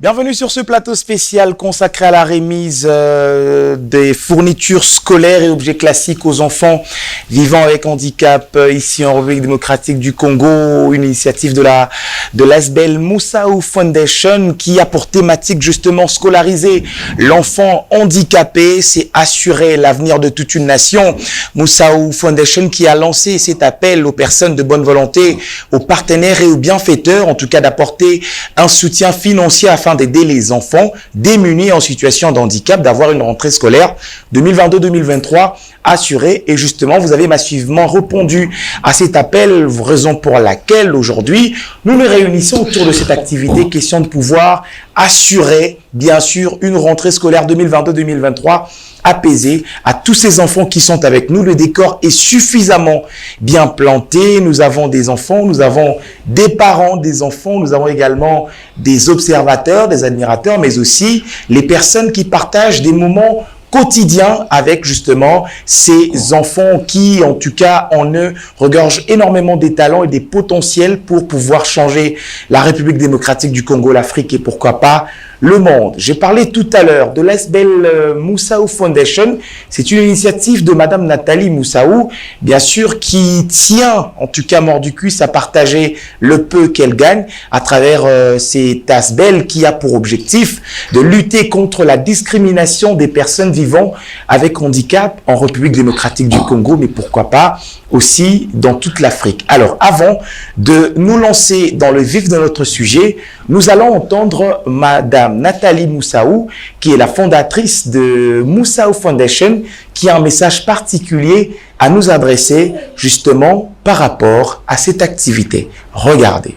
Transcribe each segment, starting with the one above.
Bienvenue sur ce plateau spécial consacré à la remise des fournitures scolaires et objets classiques aux enfants vivant avec handicap ici en République démocratique du Congo, une initiative de l'ASBEL Moussaou Foundation qui a pour thématique justement scolariser l'enfant handicapé, c'est assurer l'avenir de toute une nation. Moussaou Foundation qui a lancé cet appel aux personnes de bonne volonté, aux partenaires et aux bienfaiteurs, en tout cas d'apporter un soutien financier afin d'aider les enfants démunis en situation de handicap d'avoir une rentrée scolaire 2022-2023 assurée. Et justement, vous avez massivement répondu à cet appel, raison pour laquelle aujourd'hui, nous nous réunissons autour de cette activité, question de pouvoir assurer, bien sûr, une rentrée scolaire 2022-2023 apaisée à tous ces enfants qui sont avec nous. Le décor est suffisamment bien planté. Nous avons des enfants, nous avons des parents des enfants, nous avons également des observateurs, des admirateurs, mais aussi les personnes qui partagent des moments quotidien avec justement ces enfants qui, en tout cas, en eux, regorgent énormément des talents et des potentiels pour pouvoir changer la République démocratique du Congo, l'Afrique et pourquoi pas le monde. J'ai parlé tout à l'heure de l'ASBEL Moussaou Foundation. C'est une initiative de Madame Nathalie Moussaou, bien sûr, qui tient, en tout cas mordicus, à partager le peu qu'elle gagne à travers cette ASBEL qui a pour objectif de lutter contre la discrimination des personnes vivant avec handicap en République démocratique du Congo, mais pourquoi pas aussi dans toute l'Afrique. Alors, avant de nous lancer dans le vif de notre sujet, nous allons entendre Madame Nathalie Moussaou, qui est la fondatrice de Moussaou Foundation, qui a un message particulier à nous adresser justement par rapport à cette activité. Regardez.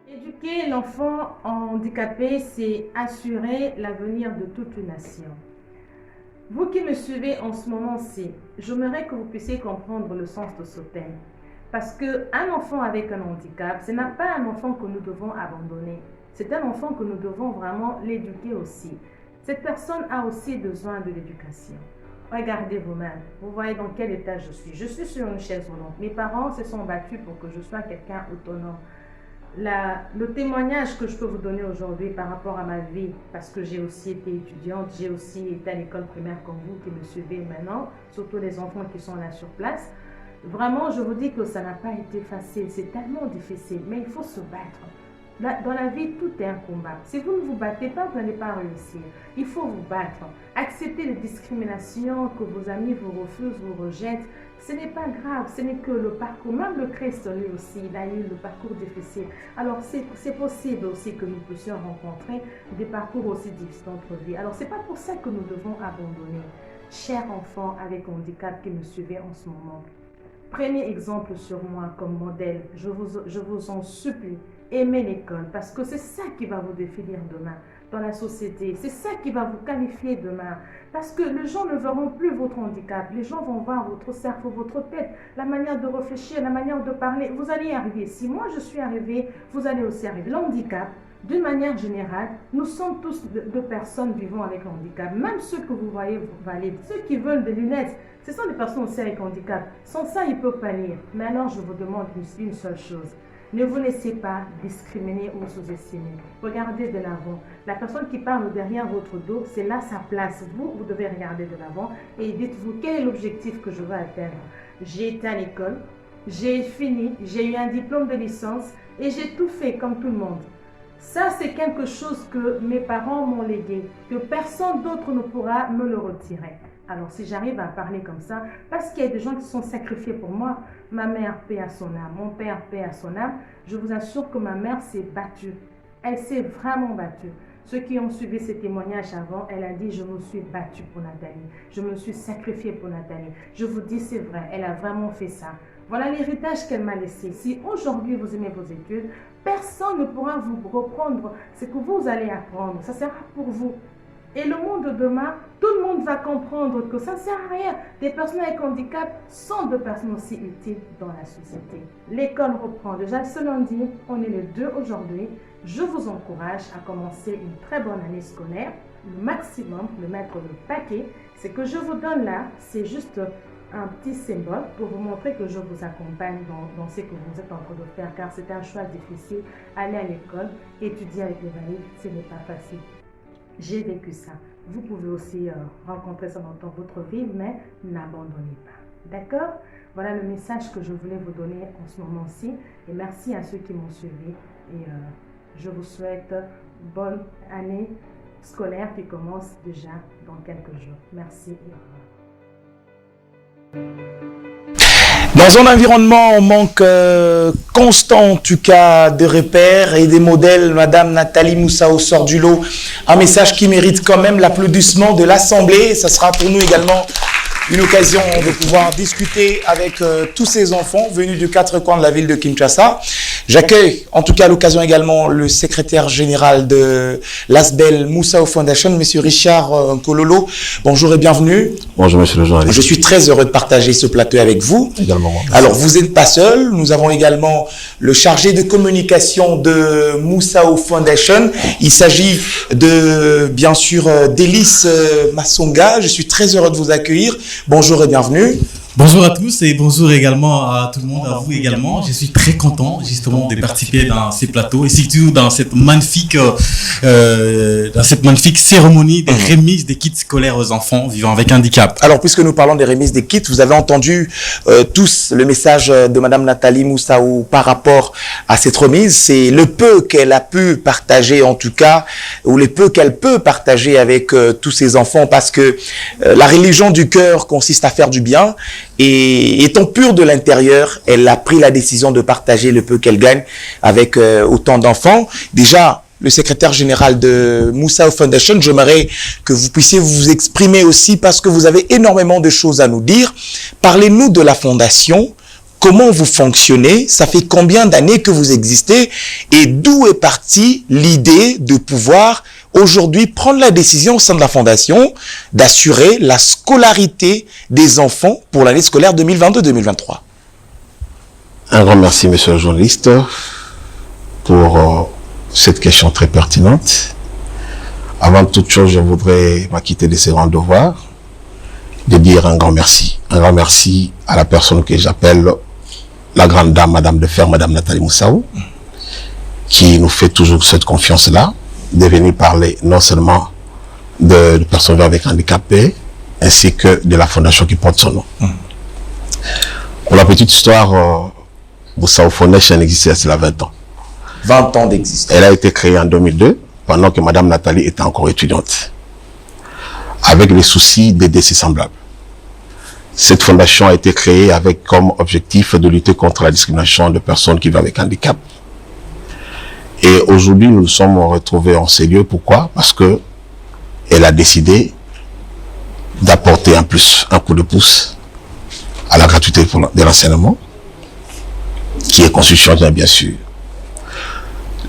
Éduquer l'enfant handicapé, c'est assurer l'avenir de toute une nation. Vous qui me suivez en ce moment-ci, j'aimerais que vous puissiez comprendre le sens de ce thème. Parce qu'un enfant avec un handicap, ce n'est pas un enfant que nous devons abandonner. C'est un enfant que nous devons vraiment l'éduquer aussi. Cette personne a aussi besoin de l'éducation. Regardez vous-même, vous voyez dans quel état je suis. Je suis sur une chaise roulante. Mes parents se sont battus pour que je sois quelqu'un autonome. Le témoignage que je peux vous donner aujourd'hui par rapport à ma vie, parce que j'ai aussi été étudiante, j'ai aussi été à l'école primaire comme vous qui me suivez maintenant, surtout les enfants qui sont là sur place. Vraiment, je vous dis que ça n'a pas été facile, c'est tellement difficile, mais il faut se battre. Dans la vie, tout est un combat. Si vous ne vous battez pas, vous n'allez pas réussir. Il faut vous battre. Accepter les discriminations que vos amis vous refusent, vous rejettent. Ce n'est pas grave, ce n'est que le parcours. Même le Christ, lui aussi, il a eu le parcours difficile. Alors, c'est possible aussi que nous puissions rencontrer des parcours aussi difficiles dans notre vie. Alors, ce n'est pas pour ça que nous devons abandonner. Chers enfants avec handicap qui me suivez en ce moment, prenez exemple sur moi comme modèle. Je vous en supplie. Aimez l'école parce que c'est ça qui va vous définir demain dans la société. C'est ça qui va vous qualifier demain. Parce que les gens ne verront plus votre handicap. Les gens vont voir votre cerveau, votre tête, la manière de réfléchir, la manière de parler. Vous allez y arriver. Si moi je suis arrivée, vous allez aussi arriver. L'handicap, d'une manière générale, nous sommes tous de personnes vivant avec le handicap. Même ceux que vous voyez valides, ceux qui veulent des lunettes, ce sont des personnes aussi avec handicap. Sans ça, ils ne peuvent pas lire. Mais alors, je vous demande une seule chose. Ne vous laissez pas discriminer ou sous-estimer. Regardez de l'avant. La personne qui parle derrière votre dos, c'est là sa place. Vous devez regarder de l'avant et dites-vous quel est l'objectif que je veux atteindre. J'ai été à l'école, j'ai fini, j'ai eu un diplôme de licence et j'ai tout fait comme tout le monde. Ça, c'est quelque chose que mes parents m'ont légué, que personne d'autre ne pourra me le retirer. Alors, si j'arrive à parler comme ça, parce qu'il y a des gens qui sont sacrifiés pour moi, ma mère paie à son âme, mon père paie à son âme, je vous assure que ma mère s'est battue. Elle s'est vraiment battue. Ceux qui ont suivi ces témoignages avant, elle a dit « Je me suis battue pour Nathalie. Je me suis sacrifiée pour Nathalie. » Je vous dis, c'est vrai, elle a vraiment fait ça. Voilà l'héritage qu'elle m'a laissé. Si aujourd'hui vous aimez vos études, personne ne pourra vous reprendre ce que vous allez apprendre. Ça sera pour vous. Et le monde de demain, tout le monde va comprendre que ça ne sert à rien. Des personnes avec handicap sont des personnes aussi utiles dans la société. L'école reprend déjà ce lundi, on est le 2 aujourd'hui. Je vous encourage à commencer une très bonne année scolaire, le maximum, de mettre le paquet. Ce que je vous donne là, c'est juste un petit symbole pour vous montrer que je vous accompagne dans ce que vous êtes en train de faire, car c'est un choix difficile. Aller à l'école, étudier avec les valides, ce n'est pas facile. J'ai vécu ça. Vous pouvez aussi rencontrer ça dans votre vie, mais n'abandonnez pas. D'accord? Voilà le message que je voulais vous donner en ce moment-ci. Et merci à ceux qui m'ont suivi. Et je vous souhaite bonne année scolaire qui commence déjà dans quelques jours. Merci et au revoir. Dans un environnement en manque constant, en tout cas, de repères et des modèles, Madame Nathalie Moussao sort du lot. Un message qui mérite quand même l'applaudissement de l'Assemblée. Ça sera pour nous également une occasion de pouvoir discuter avec tous ces enfants venus de 4 coins de la ville de Kinshasa. J'accueille en tout cas à l'occasion également le secrétaire général de l'Asbel Moussao Foundation, Monsieur Richard Nkololo. Bonjour et bienvenue. Bonjour Monsieur le journaliste. Je suis très heureux de partager ce plateau avec vous. Également. Alors vous n'êtes pas seul, nous avons également le chargé de communication de Moussao Foundation. Il s'agit de, bien sûr, d'Élise Massonga. Je suis très heureux de vous accueillir. Bonjour et bienvenue. Bonjour à tous et bonjour également à tout le monde, à vous également. Je suis très content justement de participer dans ces plateaux et surtout dans cette magnifique cérémonie de remise des kits scolaires aux enfants vivant avec handicap. Alors puisque nous parlons des remises des kits, vous avez entendu tous le message de Madame Nathalie Moussao par rapport à cette remise. C'est le peu qu'elle a pu partager en tout cas, ou le peu qu'elle peut partager avec tous ces enfants, parce que la religion du cœur consiste à faire du bien. Et étant pure de l'intérieur, elle a pris la décision de partager le peu qu'elle gagne avec autant d'enfants. Déjà, le secrétaire général de Moussao Foundation, j'aimerais que vous puissiez vous exprimer aussi parce que vous avez énormément de choses à nous dire. Parlez-nous de la fondation. Comment vous fonctionnez? Ça fait combien d'années que vous existez? Et d'où est partie l'idée de pouvoir aujourd'hui prendre la décision au sein de la Fondation d'assurer la scolarité des enfants pour l'année scolaire 2022-2023? Un grand merci, monsieur le journaliste, pour cette question très pertinente. Avant toute chose, je voudrais m'acquitter de ces grands devoirs, de dire un grand merci. Un grand merci à la personne que j'appelle la grande dame, Madame de Fer, Madame Nathalie Moussao, qui nous fait toujours cette confiance-là, de venir parler non seulement de personnes avec handicapés, ainsi que de la fondation qui porte son nom. Pour la petite histoire, Moussao Foundation existe il y a cela 20 ans. 20 ans d'existence. Elle a été créée en 2002, pendant que Madame Nathalie était encore étudiante, avec les soucis d'aider ses semblables. Cette fondation a été créée avec comme objectif de lutter contre la discrimination de personnes qui vivent avec handicap. Et aujourd'hui, nous nous sommes retrouvés en ces lieux. Pourquoi? Parce que elle a décidé d'apporter un coup de pouce à la gratuité de l'enseignement, qui est constitutionnelle, bien sûr.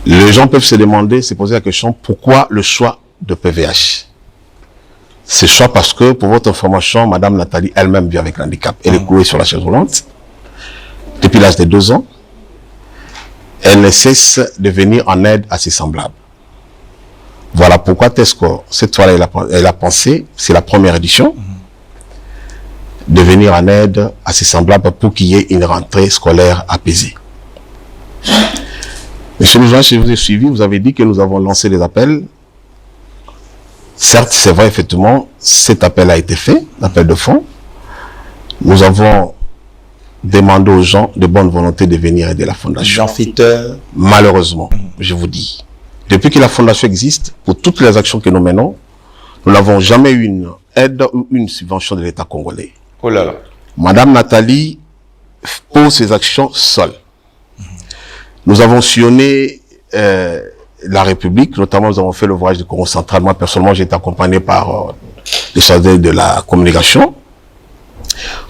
Les gens peuvent se demander, se poser la question, pourquoi le choix de PVH? C'est choix parce que, pour votre information, Madame Nathalie elle-même vit avec l'handicap. Elle est clouée sur la chaise roulante depuis l'âge de 2 ans. Elle ne cesse de venir en aide à ses semblables. Voilà pourquoi Tesco, cette fois-là, elle a pensé, c'est la première édition, de venir en aide à ses semblables pour qu'il y ait une rentrée scolaire apaisée. Monsieur le journaliste, si vous avez suivi, vous avez dit que nous avons lancé des appels. Certes, c'est vrai, effectivement, cet appel a été fait, l'appel de fonds. Nous avons demandé aux gens de bonne volonté de venir aider la fondation. Malheureusement, je vous dis, depuis que la fondation existe, pour toutes les actions que nous menons, nous n'avons jamais eu une aide ou une subvention de l'État congolais. Oh là là. Madame Nathalie pose ses actions seule. Nous avons sillonné la République, notamment nous avons fait le voyage du Congo central. Moi, personnellement, j'ai été accompagné par les chargés de la communication.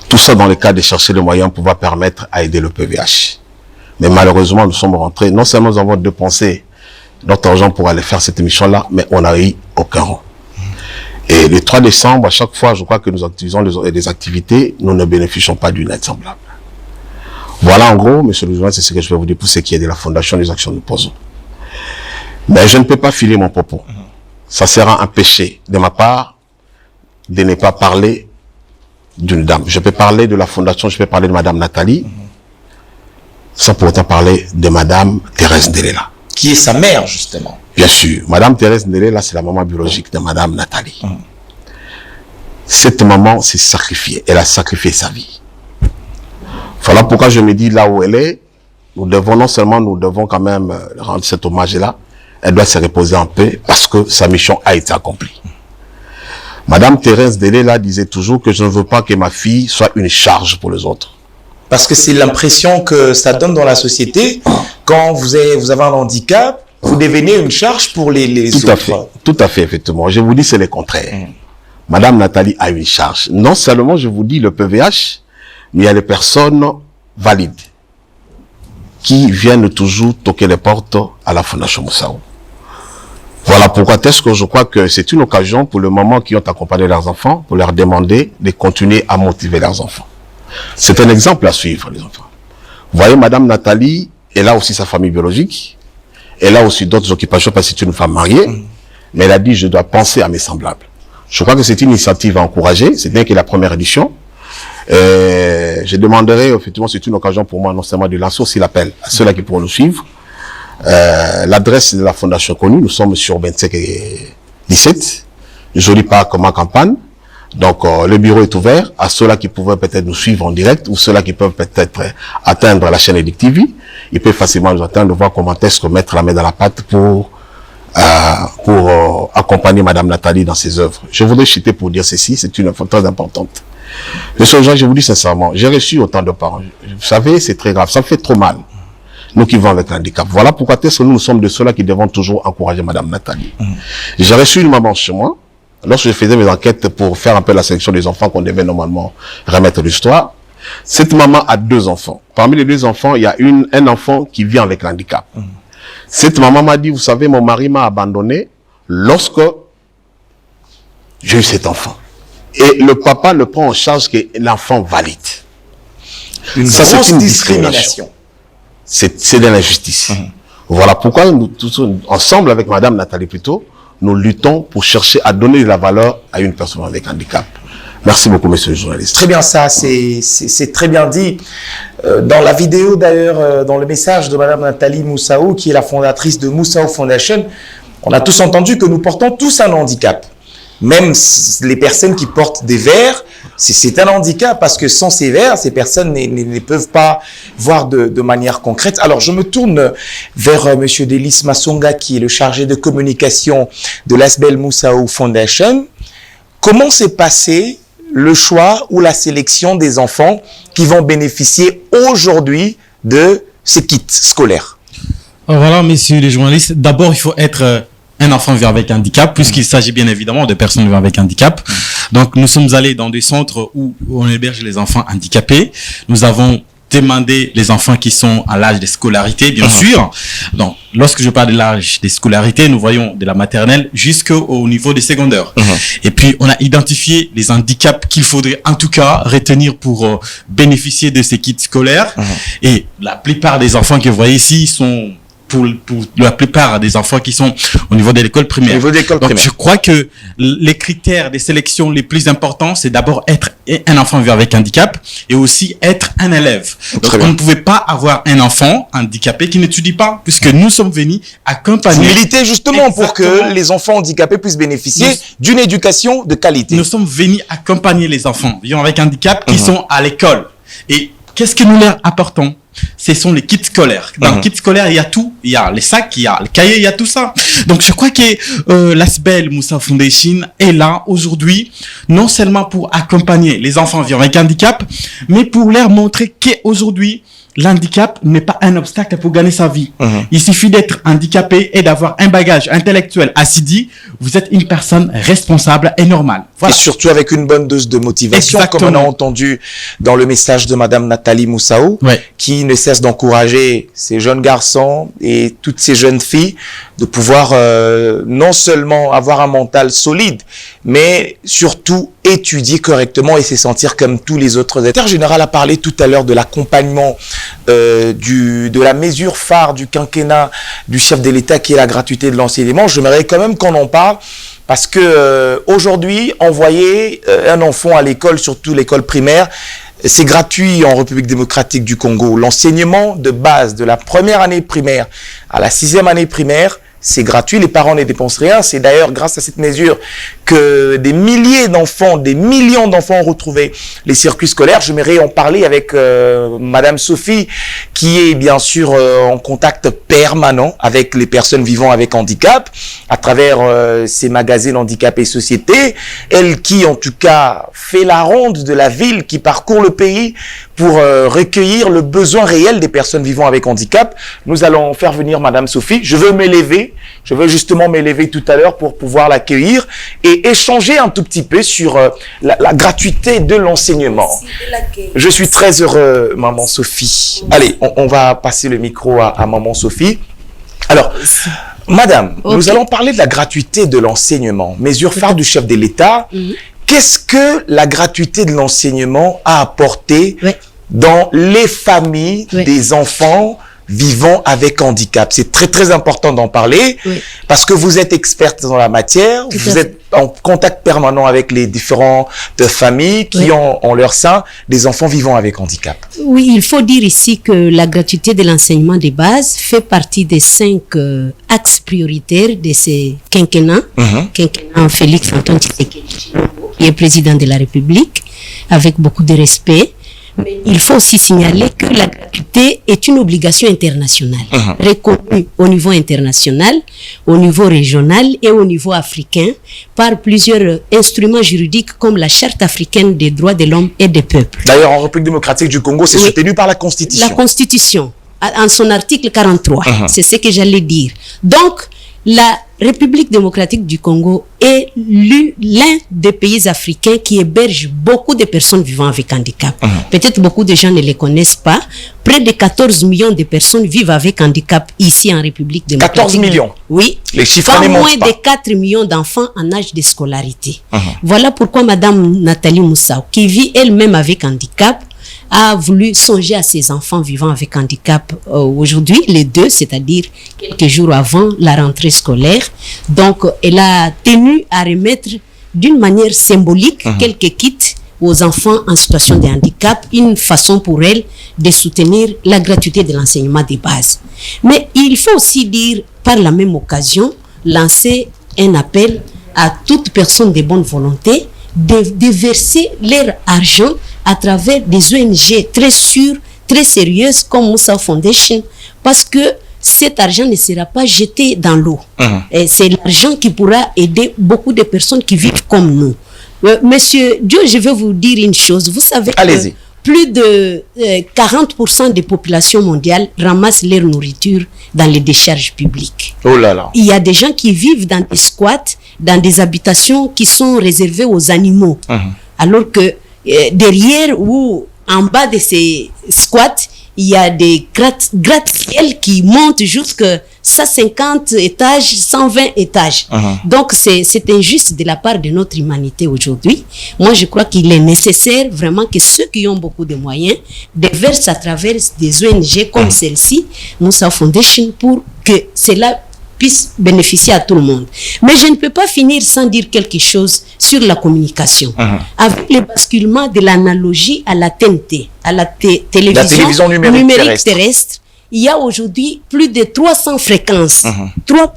Tout ça dans le cadre de chercher les moyens pour pouvoir permettre à aider le PVH. Mais malheureusement, nous sommes rentrés. Non seulement nous avons dépensé notre argent pour aller faire cette émission-là, mais on n'a eu aucun rond. Et le 3 décembre, à chaque fois, je crois que nous utilisons des activités, nous ne bénéficions pas d'une aide semblable. Voilà, en gros, monsieur le journaliste, c'est ce que je vais vous dire pour ce qui est de la fondation des actions que nous posons. Mais je ne peux pas filer mon propos. Ça sera un péché de ma part de ne pas parler d'une dame. Je peux parler de la fondation, je peux parler de Madame Nathalie, sans pour autant parler de Madame Thérèse Ndelela. Qui est sa mère, justement. Bien sûr. Madame Thérèse Ndelela, c'est la maman biologique de Madame Nathalie. Cette maman s'est sacrifiée. Elle a sacrifié sa vie. Voilà pourquoi je me dis, là où elle est, nous devons quand même rendre cet hommage-là. Elle doit se reposer en paix parce que sa mission a été accomplie. Madame Thérèse Ndelela disait toujours que je ne veux pas que ma fille soit une charge pour les autres. Parce que c'est l'impression que ça donne dans la société. Quand vous avez un handicap, vous devenez une charge pour les autres. Tout à fait, effectivement. Je vous dis, c'est le contraire. Madame Nathalie a une charge. Non seulement, je vous dis, le PVH, mais il y a les personnes valides qui viennent toujours toquer les portes à la Fondation Moussaou. Voilà pourquoi est-ce que je crois que c'est une occasion pour les mamans qui ont accompagné leurs enfants, pour leur demander de continuer à motiver leurs enfants. C'est un exemple à suivre, les enfants. Vous voyez, Madame Nathalie, elle a aussi sa famille biologique. Elle a aussi d'autres occupations parce que c'est une femme mariée. Mais elle a dit, je dois penser à mes semblables. Je crois que c'est une initiative à encourager. C'est bien qu'il y ait la première édition. Je demanderai, effectivement, c'est une occasion pour moi, non seulement de lancer aussi l'appel à ceux-là qui pourront nous suivre. L'adresse de la Fondation connue, nous sommes sur 25 et 17. Joli Parc comme en campagne. Donc, le bureau est ouvert à ceux-là qui pouvaient peut-être nous suivre en direct ou ceux-là qui peuvent peut-être atteindre la chaîne Edic TV. Ils peuvent facilement nous atteindre, voir comment est-ce que mettre la main dans la pâte pour accompagner Madame Nathalie dans ses œuvres. Je voudrais chuter pour dire ceci, c'est une info très importante. Monsieur Jean, je vous dis sincèrement, j'ai reçu autant de parents. Vous savez, c'est très grave, ça me fait trop mal. Nous qui vivons avec l'handicap. Voilà pourquoi nous sommes de ceux-là qui devons toujours encourager Madame Nathalie. J'ai reçu une maman chez moi, lorsque je faisais mes enquêtes pour faire un peu la sélection des enfants qu'on devait normalement remettre l'histoire. Cette maman a 2 enfants. Parmi les 2 enfants, il y a un enfant qui vit avec l'handicap. Cette maman m'a dit, vous savez, mon mari m'a abandonné lorsque j'ai eu cet enfant. Et le papa le prend en charge que l'enfant valide. Ça, c'est une discrimination. C'est de l'injustice. Voilà pourquoi nous, tous ensemble avec Madame Nathalie plutôt, nous luttons pour chercher à donner de la valeur à une personne avec handicap. Merci beaucoup, monsieur le journaliste. Très bien, ça, c'est très bien dit. Dans la vidéo, d'ailleurs, dans le message de Madame Nathalie Moussaou, qui est la fondatrice de Moussaou Foundation, on a tous entendu que nous portons tous un handicap. Même les personnes qui portent des verres, c'est un handicap parce que sans ces verres, ces personnes ne peuvent pas voir de manière concrète. Alors, je me tourne vers monsieur Delis Massonga, qui est le chargé de communication de l'Asbel Moussaou Foundation. Comment s'est passé le choix ou la sélection des enfants qui vont bénéficier aujourd'hui de ces kits scolaires? Voilà, messieurs les journalistes. D'abord, il faut être un enfant vivant avec handicap, puisqu'il s'agit bien évidemment de personnes vivant avec handicap. Donc, nous sommes allés dans des centres où on héberge les enfants handicapés. Nous avons demandé les enfants qui sont à l'âge de scolarité, bien sûr. Donc, lorsque je parle de l'âge de scolarité, nous voyons de la maternelle jusqu'au niveau des secondaires. Et puis, on a identifié les handicaps qu'il faudrait en tout cas retenir pour bénéficier de ces kits scolaires. Et la plupart des enfants que vous voyez ici sont... Pour la plupart des enfants qui sont au niveau de l'école primaire. Donc, je crois que les critères de sélection les plus importants, c'est d'abord être un enfant vivant avec handicap et aussi être un élève. Donc, on ne pouvait pas avoir un enfant handicapé qui n'étudie pas, puisque nous sommes venus accompagner. Vous militez justement pour que les enfants handicapés puissent bénéficier d'une éducation de qualité. Nous sommes venus accompagner les enfants vivant avec handicap qui sont à l'école. Et qu'est-ce que nous leur apportons? Ce sont les kits scolaires. Dans le kit scolaire, il y a tout. Il y a les sacs, il y a les cahiers, il y a tout ça. Donc, je crois que l'Asbel Moussaou Foundation est là aujourd'hui, non seulement pour accompagner les enfants vivant avec handicap, mais pour leur montrer qu'aujourd'hui, l'handicap n'est pas un obstacle pour gagner sa vie. Il suffit d'être handicapé et d'avoir un bagage intellectuel assidu. Vous êtes une personne responsable et normale. Voilà. Et surtout avec une bonne dose de motivation, comme on a entendu dans le message de Madame Nathalie Moussaou, qui ne cesse d'encourager ces jeunes garçons et toutes ces jeunes filles de pouvoir non seulement avoir un mental solide, mais surtout étudier correctement et se sentir comme tous les autres. Le secrétaire général a parlé tout à l'heure de l'accompagnement de la mesure phare du quinquennat du chef de l'État qui est la gratuité de l'enseignement. J'aimerais quand même qu'on en parle Parce que aujourd'hui, envoyer un enfant à l'école, surtout l'école primaire, c'est gratuit en République démocratique du Congo. L'enseignement de base de la première année primaire à la 6e année primaire, c'est gratuit, les parents ne dépensent rien. C'est d'ailleurs grâce à cette mesure que des milliers d'enfants, des millions d'enfants ont retrouvé les circuits scolaires. J'aimerais en parler avec Madame Sophie, qui est bien sûr en contact permanent avec les personnes vivant avec handicap, à travers ses magazines Handicap et Société. Elle qui, en tout cas, fait la ronde de la ville, qui parcourt le pays pour recueillir le besoin réel des personnes vivant avec handicap. Nous allons faire venir Madame Sophie. Je veux m'élever. Je veux justement m'élever tout à l'heure pour pouvoir l'accueillir et échanger un tout petit peu sur la gratuité de l'enseignement. Je suis très heureux, Maman Sophie. Allez, on va passer le micro à Maman Sophie. Alors, Madame, nous allons parler de la gratuité de l'enseignement. Mesure phare du chef de l'État. Qu'est-ce que la gratuité de l'enseignement a apporté dans les familles des enfants vivant avec handicap? C'est très très important d'en parler parce que vous êtes experte dans la matière, vous êtes en contact permanent avec les différentes familles qui ont en leur sein des enfants vivant avec handicap. Oui, il faut dire ici que la gratuité de l'enseignement de base fait partie des 5 axes prioritaires de ces quinquennats. Quinquennat Félix Antoine Tshisekedi, qui est président de la République, avec beaucoup de respect. Mais il faut aussi signaler que la gratuité est une obligation internationale, reconnue au niveau international, au niveau régional et au niveau africain par plusieurs instruments juridiques comme la Charte africaine des droits de l'homme et des peuples. D'ailleurs, en République démocratique du Congo, c'est soutenu par la Constitution. La Constitution, en son article 43, c'est ce que j'allais dire. Donc, la République démocratique du Congo est l'un des pays africains qui héberge beaucoup de personnes vivant avec handicap. Peut-être beaucoup de gens ne les connaissent pas. Près de 14 millions de personnes vivent avec handicap ici en République démocratique. 14 millions? Oui. Les chiffres ne moins montent pas. de 4 millions d'enfants en âge de scolarité. Voilà pourquoi Madame Nathalie Moussao, qui vit elle-même avec handicap, a voulu songer à ses enfants vivant avec handicap aujourd'hui, les 2, c'est-à-dire quelques jours avant la rentrée scolaire. Donc, elle a tenu à remettre d'une manière symbolique quelques kits aux enfants en situation de handicap, une façon pour elle de soutenir la gratuité de l'enseignement de base. Mais il faut aussi dire, par la même occasion, lancer un appel à toute personne de bonne volonté de verser leur argent à travers des ONG très sûres, très sérieuses comme Moussa Foundation, parce que cet argent ne sera pas jeté dans l'eau. C'est l'argent qui pourra aider beaucoup de personnes qui vivent comme nous. Monsieur Dieu, je vais vous dire une chose. Vous savez que plus de 40% des populations mondiales ramassent leur nourriture dans les décharges publiques. Oh là là. Il y a des gens qui vivent dans des squats, dans des habitations qui sont réservées aux animaux. Alors que derrière ou en bas de ces squats, il y a des gratte-ciel qui montent jusqu'à 150 étages, 120 étages. Donc, c'est injuste de la part de notre humanité aujourd'hui. Moi, je crois qu'il est nécessaire vraiment que ceux qui ont beaucoup de moyens déversent à travers des ONG comme celle-ci, Moussa Foundation, pour que cela puisse bénéficier à tout le monde. Mais je ne peux pas finir sans dire quelque chose sur la communication. Avec le basculement de l'analogie à la TNT, à la télévision numérique terrestre, il y a aujourd'hui plus de 300 fréquences,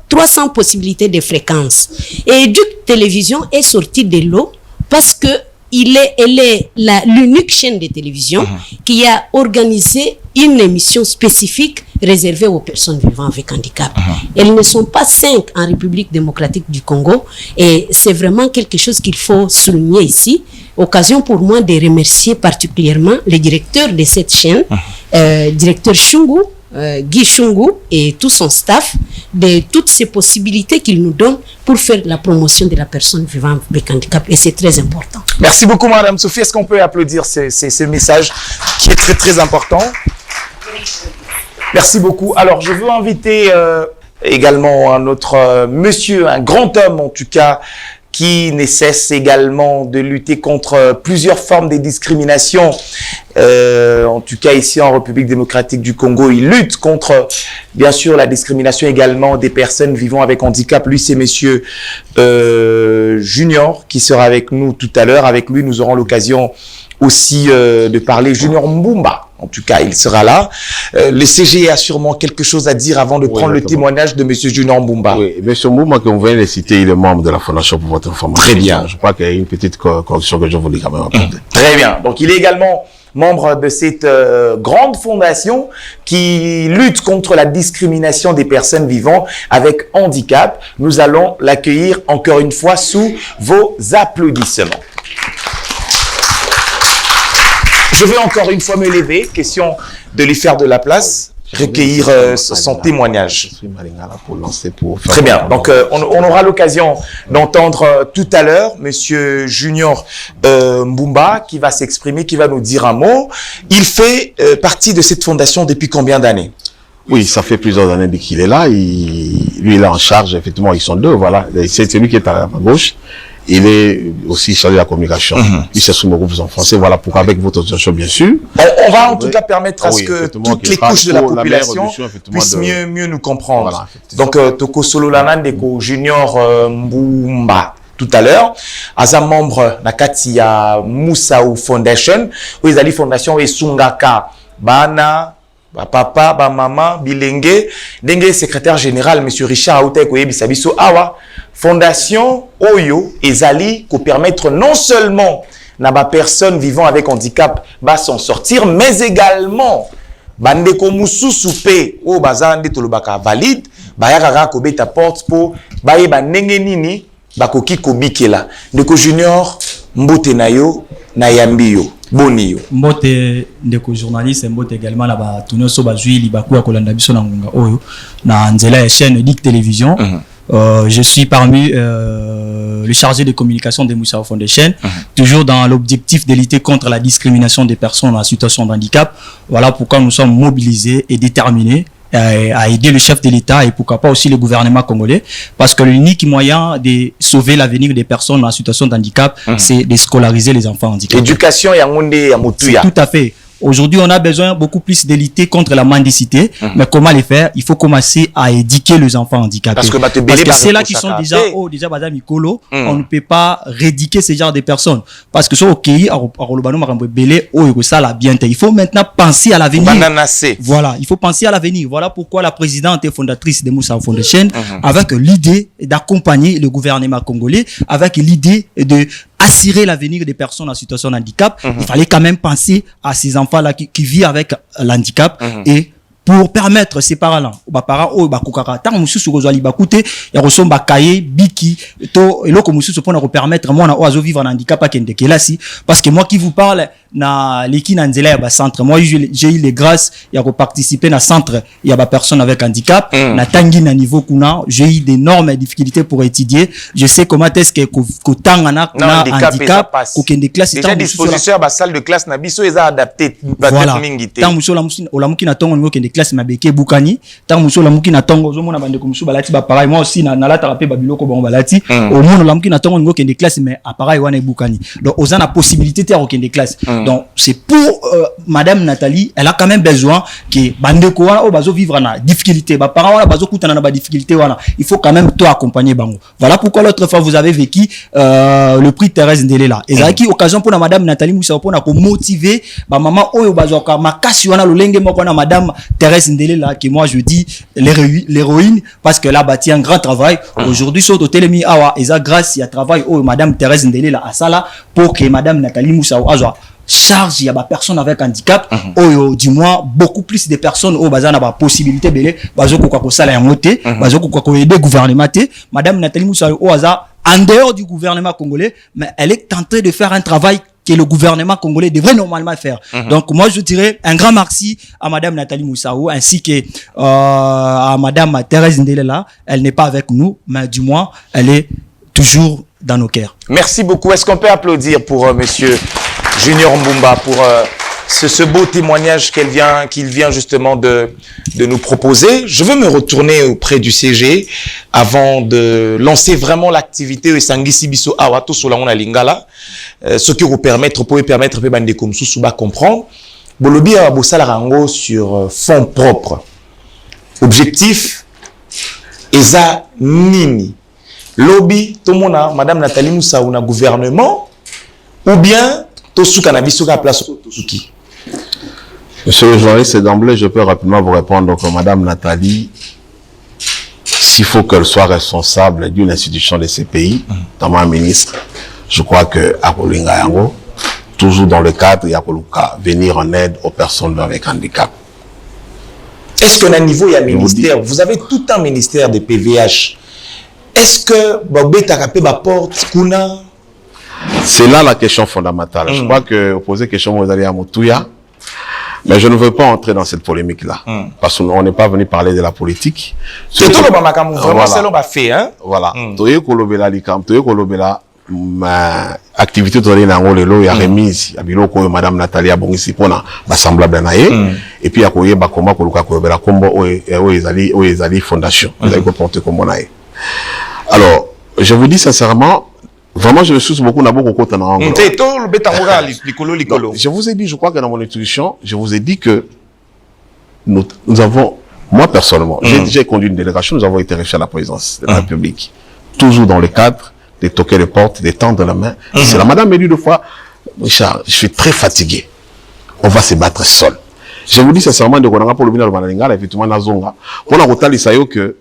300 possibilités de fréquences. Et Duc Télévision est sorti de l'eau parce que elle est l'unique chaîne de télévision qui a organisé une émission spécifique réservée aux personnes vivant avec handicap. Elles ne sont pas 5 en République démocratique du Congo et c'est vraiment quelque chose qu'il faut souligner ici. Occasion pour moi de remercier particulièrement le directeur de cette chaîne, directeur Chungu, Guy Chungu et tout son staff, de toutes ces possibilités qu'il nous donne pour faire la promotion de la personne vivant avec handicap. Et c'est très important. Merci beaucoup, Madame Sophie. Est-ce qu'on peut applaudir ce message qui est très, très important? Merci beaucoup. Alors, je veux inviter également un autre monsieur, un grand homme en tout cas, qui ne cesse également de lutter contre plusieurs formes de discrimination. En tout cas, ici en République démocratique du Congo, il lutte contre, bien sûr, la discrimination également des personnes vivant avec handicap. Lui, c'est monsieur Junior qui sera avec nous tout à l'heure. Avec lui, nous aurons l'occasion aussi de parler. Junior Mbumba, en tout cas, il sera là. Le CG a sûrement quelque chose à dire avant de prendre le témoignage de monsieur Junior Mbumba. Oui, monsieur Mbumba, que vous venez de citer, il est membre de la Fondation pour votre information. Très bien. Je crois qu'il y a une petite correction que je voulais quand même apporter. Très bien. Donc, il est également membre de cette grande fondation qui lutte contre la discrimination des personnes vivant avec handicap. Nous allons l'accueillir encore une fois sous vos applaudissements. Je vais encore une fois me lever, question de lui faire de la place, recueillir son témoignage. Très bien, donc on aura l'occasion d'entendre tout à l'heure monsieur Junior Mbumba qui va s'exprimer, qui va nous dire un mot. Il fait partie de cette fondation depuis combien d'années? Oui, ça fait plusieurs années qu'il est là. Lui, il est en charge, effectivement, ils sont deux, voilà. C'est celui qui est à ma gauche. Il est aussi chargé de la communication. Il s'exprime beaucoup plus en français. Voilà pourquoi, avec votre autorisation, bien sûr. On va en tout cas permettre à ce que toutes les couches de la population puissent mieux nous comprendre. Voilà, donc, Toko Solo Lanande ko Junior Mbumba tout à l'heure, Aza membre Nakati ya Musau Foundation, où ils allaient fondation et Sungaka Bana. Ba papa, ba maman, bilenge, dengue secrétaire général, monsieur Richard Aoutek, Bisabiso Awa, fondation Oyo, ezali, ko permettre non seulement na ba personne vivant avec handicap, ba s'en sortir, mais également, bande ko mususu pe, o bazande tolobaka valide, ba yakara ko beta porte po, ba yeba nenge nini, ba koki ko bikela. Ndeko Junior, mbote na yo, na yambi yo. Boni yo. Mbote ndeko journaliste, mbote également la ba tunoso ba zui libaku ya kolanda biso na ngunga oyo na nzela ya chaîne Dik Télévision. Je suis parmi le chargé de communication de Musau Foundation, toujours dans l'objectif de lutter contre la discrimination des personnes en situation de handicap. Voilà pourquoi nous sommes mobilisés et déterminés à aider le chef de l'État et pourquoi pas aussi le gouvernement congolais, parce que l'unique moyen de sauver l'avenir des personnes en situation de handicap, c'est de scolariser les enfants handicapés. Éducation et amutuya. Tout à fait. Aujourd'hui, on a besoin beaucoup plus de lutter contre la mendicité. Mais comment les faire? Il faut commencer à éduquer les enfants handicapés. Parce que c'est là qui sont déjà basés Mikolo. On ne peut pas rééduquer ce genre de personnes. Parce que sur OK, il faut maintenant penser à l'avenir. Voilà, il faut penser à l'avenir. Voilà pourquoi la présidente et fondatrice de Musau Foundation, avec l'idée d'accompagner le gouvernement congolais, avec l'idée de assurer l'avenir des personnes en situation de handicap, il fallait quand même penser à ces enfants-là qui vivent avec l'handicap et pour permettre ces parents-là, les parents, tant que ils reçoivent kaye, biki, et là, comme pour nous permettre, moi, on vivre en handicap, parce que moi qui vous parle, na l'équipe nanzela ya centre, moi j'ai eu les grâces ya ko participer na centre ya ba personne avec handicap na tangi na niveau kuna, j'ai eu d'énormes difficultés pour étudier. Je sais comment est-ce que ko tanga na handicap ko kende classe déjà disposition ba salle de classe na biso eza adapté ba mingi te tant muso la muki na tongo ngo kende classe mabeke bukani tant muso la muki na tongo zo mona bande ko muso balati ba pareil, moi aussi na la tarapé ba biloko ba balati au monde la muki na tongo ngo kende classe mais appareil wana bukani, donc ozana possibilité te ya ko kende classe. Donc c'est pour madame Nathalie, elle a quand même besoin que bandeko wana o bazo vivre na difficulté, ba parents wana bazo kutana na ba difficulté wana, il faut quand même toi accompagner bango. Voilà pourquoi l'autre fois vous avez vécu le prix Thérèse Ndelela. Et ça qui occasion pour madame Nathalie Musau pour na ko motiver ba maman oyo bazo ka makasi wana lolenge moko na madame Thérèse Ndelela, qui moi je dis l'héroïne, parce que là bâti un grand travail. Aujourd'hui sur Totelemi awa et ça grâce à travail oyo madame Thérèse Ndelela a ça là pour que madame Nathalie Musau azwa charge, il y a des personnes avec handicap, du moins beaucoup plus de personnes au bazar n'a pas possibilité de bazo ko sala ya moté, bazo ko aider gouvernement. Madame Nathalie Musau au hasard en dehors du gouvernement congolais, mais elle est tentée de faire un travail que le gouvernement congolais devrait normalement faire. Donc moi je dirais un grand merci à madame Nathalie Musau ainsi que à madame Thérèse Ndelela. Elle n'est pas avec nous, mais du moins elle est toujours dans nos cœurs. Merci beaucoup. Est-ce qu'on peut applaudir pour monsieur Junior Mbumba pour ce beau témoignage qu'il vient justement de nous proposer. Je veux me retourner auprès du CG avant de lancer vraiment l'activité de Sangisi Biso Awato Solangona Lingala. Ce qui vous permettre, pour permettre de bande comme Souba comprendre. Bolobi a bossala rango sur fonds propres. Objectif, Eza Nini. Lobby, Tomona, Madame Nathalie Moussa ou na gouvernement, ou bien Tosu Cannabis à place Tosuki. Monsieur le journaliste, d'emblée, je peux rapidement vous répondre. Donc, Madame Nathalie, s'il faut qu'elle soit responsable d'une institution de ces pays, notamment un ministre, je crois que Akolinga Yango, toujours dans le cadre, il y a venir en aide aux personnes avec handicap. Est-ce qu'à un niveau, il y a un ministère? Vous avez tout un ministère de PVH. Est-ce que Bobé Takapé porte Kuna? C'est là la question fondamentale. Je crois que vous posez question, vous allez à Moutouya. Mais je ne veux pas entrer dans cette polémique-là. Parce qu'on n'est pas venu parler de la politique. C'est tout le Bamakamu. Vraiment, c'est l'homme a fait, hein? Voilà. Toye Kolobela Likam, Toye Kolobela, ma activité de Lelo, il y a remise, il y a biloko, Madame Nathalie Abongisi, Pona, semblable nae. Et puis, il y a Koye Bakoma, Koluka Kolobela, Kombo, Oezali Fondation. Vous avez porté comme nae. Alors, je vous dis sincèrement, vraiment, je me suis beaucoup d'abord au côté je vous ai dit, je crois que dans mon intuition, je vous ai dit que nous avons, moi personnellement, j'ai conduit une délégation, nous avons été reçus à la présidence de la République. Toujours dans le cadre de toquer les portes, de tendre la main. C'est la madame m'a dit deux fois, Richard, je suis très fatigué. On va se battre seul. Je vous dis sincèrement, de Konanga pour le Bina Banalingala, effectivement, Nazonga. Pour la Rotali Sayo que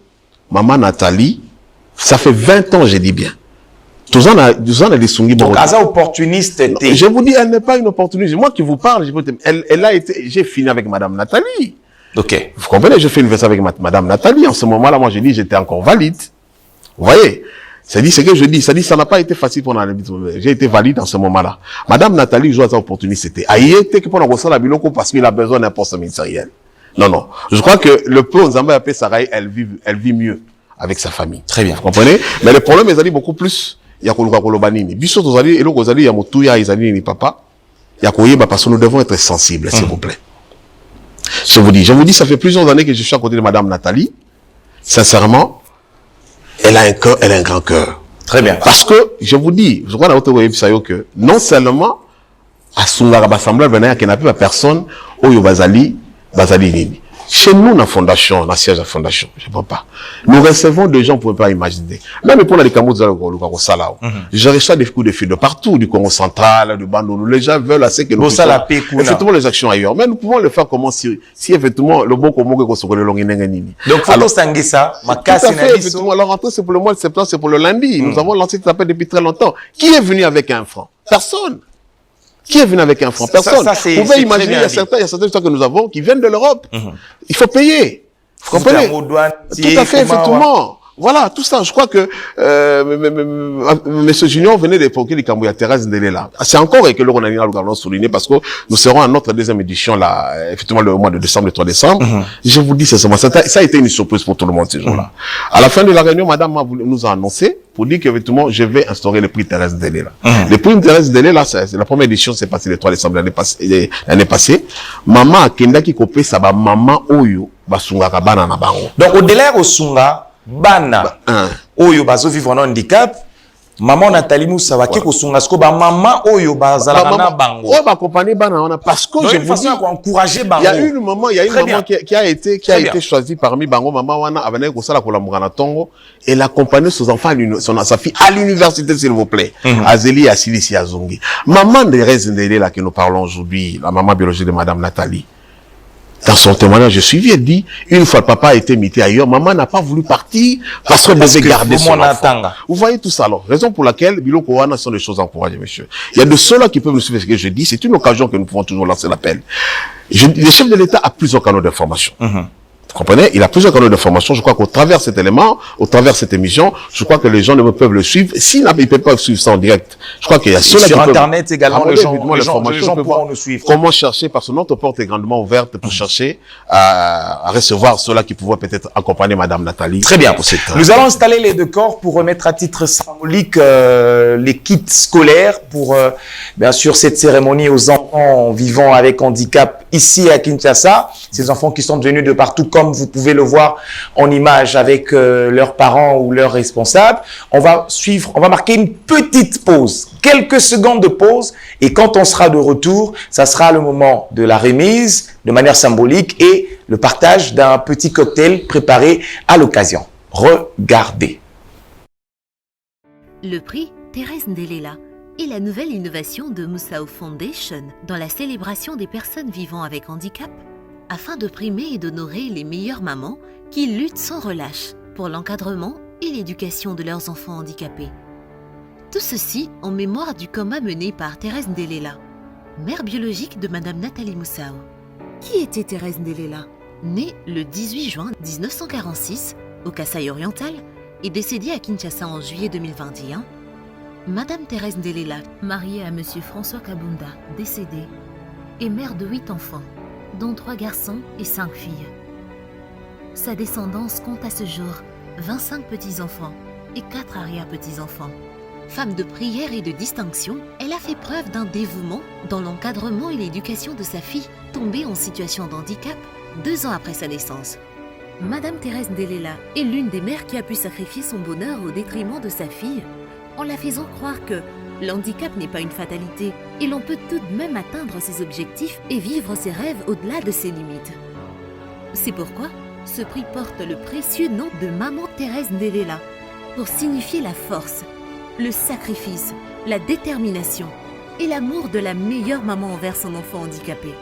maman Nathalie, ça fait 20 ans, j'ai dit bien. Tous en a des sungi. Donc, Aza opportuniste. Je vous dis, elle n'est pas une opportuniste. Moi qui vous parle, elle a été, j'ai fini avec Madame Nathalie. Ok. Vous comprenez, je fais une version avec Madame Nathalie. En ce moment-là, moi, j'ai dit, j'étais encore valide. Vous voyez? C'est dit, ce que je dis. Ça dit, ça n'a pas été facile pour j'ai été valide en ce moment-là. Madame Nathalie joue à sa opportunité. Aïe, que pour la la biloko parce qu'il a besoin d'un poste ministériel. Non, non. Je crois que le peu, on s'en appelé Sarai, elle vit mieux avec sa famille. Très bien. Vous comprenez? Mais le problème, ils allaient beaucoup plus. Il y a Koluka Kolobanini. Biso tozali, et l'autre il y a Moutouya, ils ni papa. Il y a Koyeba, parce que nous devons être sensibles, s'il vous plaît. Je vous dis, ça fait plusieurs années que je suis à côté de Madame Nathalie. Sincèrement, elle a un cœur, elle a un grand cœur. Très bien. Parce que, je vous dis, je crois que non seulement, à Sungara Bassemblable, venait à Kenapi, personne, Oyo Bazali Nini. Chez nous, dans la fondation, dans la siège de la fondation, je ne sais pas. Nous recevons des gens, vous ne pouvez pas imaginer. Même pour les Camerounais, je reçois des coups de fil de partout, du Congo central, du Bandolo. Les gens veulent assez que nous puissions effectivement les actions ailleurs. Mais nous pouvons le faire comment si effectivement le bon Congo que se le nini. Donc, faut que ça, ma casse effectivement, la rentrée, c'est pour le mois de septembre, c'est pour le lundi. Nous avons lancé cette appel depuis très longtemps. Qui est venu avec un franc? Personne. Qui est venu avec un franc? Personne. Vous pouvez imaginer, il y a certaines histoires que nous avons qui viennent de l'Europe. Il faut payer. Vous comprenez? Tout à fait, effectivement. Voilà, tout ça. Je crois que M. Junior venait d'évoquer les Cambouya Thérèse Ndélé là. C'est encore et que le Ronalina nous allons souligner parce que nous serons à notre deuxième édition là, effectivement le mois de décembre, le 3 décembre. Je vous dis sincèrement, ça a été une surprise pour tout le monde ces jours-là. À la fin de la réunion, madame nous a annoncé pour dire qu'effectivement, je vais instaurer le prix Thérèse Ndélé là. Le prix Thérèse Ndélé là, c'est la première édition, c'est passé le 3 décembre l'année passée. Maman Kenda qui copie ça va maman Oyo, basunga kabana na bango. Donc au-delà au sunga bana oyo bazo vivre en handicap maman Nathalie Moussa qui ko sunga sko ba maman oyo bazala na bango o ba accompagner bana on a parce que je veux dire encourager bango. Il y a une maman qui a été choisie parmi bango maman wana avec ko sala ko la murana tongo et l'accompagner ses enfants sa fille à l'université s'il vous plaît Azeli Asilisi Azongi maman de Rezendele là que nous parlons aujourd'hui la maman biologique de madame Nathalie. Dans son témoignage, je suis elle dit, une fois papa a été mité ailleurs, maman n'a pas voulu partir parce qu'elle devait garder son enfant. Vous voyez tout ça alors. Raison pour laquelle, Biloko Wana sont des choses encouragées, monsieur. Il y a de ceux-là qui peuvent nous suivre ce que je dis. C'est une occasion que nous pouvons toujours lancer l'appel. Le chef de l'État a plusieurs canaux d'information. Vous comprenez? Il a plusieurs canaux de formation. Je crois qu'au travers de cet élément, au travers de cette émission, je crois que les gens ne peuvent le suivre. S'ils ne peuvent pas suivre ça en direct, je crois qu'il y a sur Internet également, les gens pourront nous suivre. Comment chercher, parce que notre porte est grandement ouverte pour chercher à recevoir ceux-là qui pouvaient peut-être accompagner Madame Nathalie. Très bien. Nous allons installer les décors pour remettre à titre symbolique les kits scolaires pour, bien sûr, cette cérémonie aux enfants vivant avec handicap ici à Kinshasa. Ces enfants qui sont venus de partout, comme vous pouvez le voir en image avec leurs parents ou leurs responsables. On va marquer une petite pause, quelques secondes de pause, et quand on sera de retour, ça sera le moment de la remise de manière symbolique et le partage d'un petit cocktail préparé à l'occasion. Regardez. Le prix Thérèse Ndelela est la nouvelle innovation de Moussao Foundation dans la célébration des personnes vivant avec handicap, afin de primer et d'honorer les meilleures mamans qui luttent sans relâche pour l'encadrement et l'éducation de leurs enfants handicapés. Tout ceci en mémoire du combat mené par Thérèse Ndelela, mère biologique de Madame Nathalie Moussao. Qui était Thérèse Ndelela? Née le 18 juin 1946 au Kasaï oriental et décédée à Kinshasa en juillet 2021, Madame Thérèse Ndelela, mariée à Monsieur François Kabunda, décédé, est mère de 8 enfants, dont 3 garçons et 5 filles. Sa descendance compte à ce jour 25 petits-enfants et 4 arrière-petits-enfants. Femme de prière et de distinction, elle a fait preuve d'un dévouement dans l'encadrement et l'éducation de sa fille tombée en situation de handicap 2 ans après sa naissance. Madame Thérèse Ndelela est l'une des mères qui a pu sacrifier son bonheur au détriment de sa fille, en la faisant croire que l'handicap n'est pas une fatalité et l'on peut tout de même atteindre ses objectifs et vivre ses rêves au-delà de ses limites. C'est pourquoi ce prix porte le précieux nom de Maman Thérèse Ndelela, pour signifier la force, le sacrifice, la détermination et l'amour de la meilleure maman envers son enfant handicapé.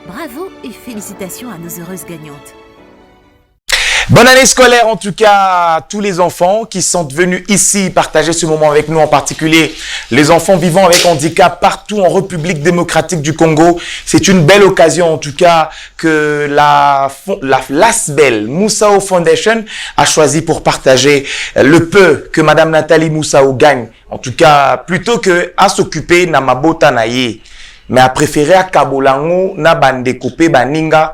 Bravo et félicitations à nos heureuses gagnantes. Bonne année scolaire en tout cas à tous les enfants qui sont venus ici partager ce moment avec nous, en particulier les enfants vivant avec handicap partout en République démocratique du Congo. C'est une belle occasion en tout cas que la LASBEL Moussao Foundation a choisi pour partager le peu que Madame Nathalie Moussao gagne. En tout cas, plutôt que à s'occuper na mabota na ye, mais a préféré à Kabolango na bande kopé baninga.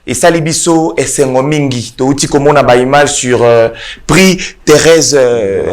Et Salibiso et Sengomingi, touti comme on a ba image sur prix Thérèse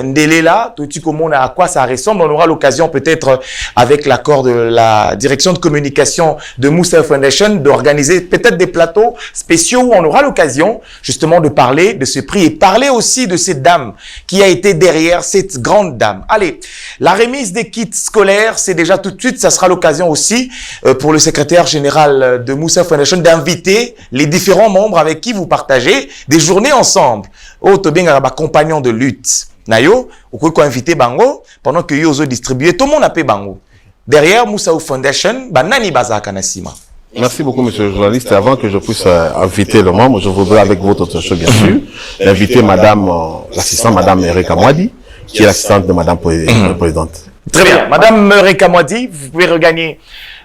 Ndelela, touti comme on a à quoi ça ressemble. On aura l'occasion peut-être avec l'accord de la direction de communication de Moussao Foundation d'organiser peut-être des plateaux spéciaux où on aura l'occasion justement de parler de ce prix et parler aussi de cette dame qui a été derrière cette grande dame. Allez, la remise des kits scolaires, c'est déjà tout de suite, ça sera l'occasion aussi pour le secrétaire général de Moussao Foundation d'inviter les différents membres avec qui vous partagez des journées ensemble. Oh, Tobinga, compagnon de lutte. Nayo, vous pouvez inviter Bango pendant que Yozo distribue. Tout le monde appelle Bango. Derrière Moussao Foundation, Banani Bazaka Nassima. Merci beaucoup, monsieur le journaliste. Avant que je puisse inviter le membre, je voudrais, avec votre autorité, bien sûr, inviter madame, l'assistante, madame Erika Mwadi, qui est l'assistante de madame présidente. Très bien. Madame Erika Mwadi, vous pouvez regagner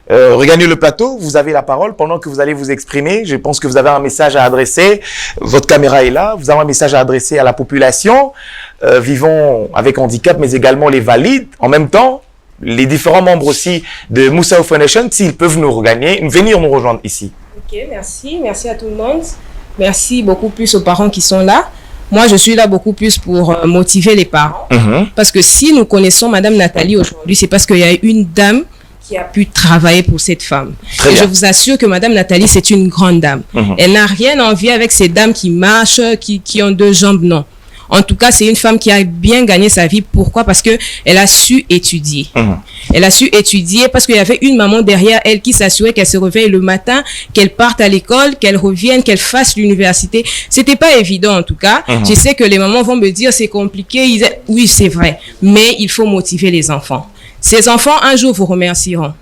le plateau, vous avez la parole pendant que vous allez vous exprimer. Je pense que vous avez un message à adresser. Votre caméra est là. Vous avez un message à adresser à la population vivant avec handicap, mais également les valides. En même temps, les différents membres aussi de Moussao Foundation, s'ils peuvent venir nous rejoindre ici. Ok, merci. Merci à tout le monde. Merci beaucoup plus aux parents qui sont là. Moi, je suis là beaucoup plus pour motiver les parents. Parce que si nous connaissons Madame Nathalie aujourd'hui, c'est parce qu'il y a une dame qui a pu travailler pour cette femme. Et je vous assure que Madame Nathalie, c'est une grande dame. Elle n'a rien à envier avec ces dames qui marchent, qui ont 2 jambes, non. En tout cas, c'est une femme qui a bien gagné sa vie. Pourquoi? Parce que elle a su étudier. Elle a su étudier parce qu'il y avait une maman derrière elle qui s'assurait qu'elle se réveille le matin, qu'elle parte à l'école, qu'elle revienne, qu'elle fasse l'université. C'était pas évident, en tout cas. Je sais que les mamans vont me dire c'est compliqué. Oui, c'est vrai. Mais il faut motiver les enfants. Ces enfants, un jour, vous remercieront.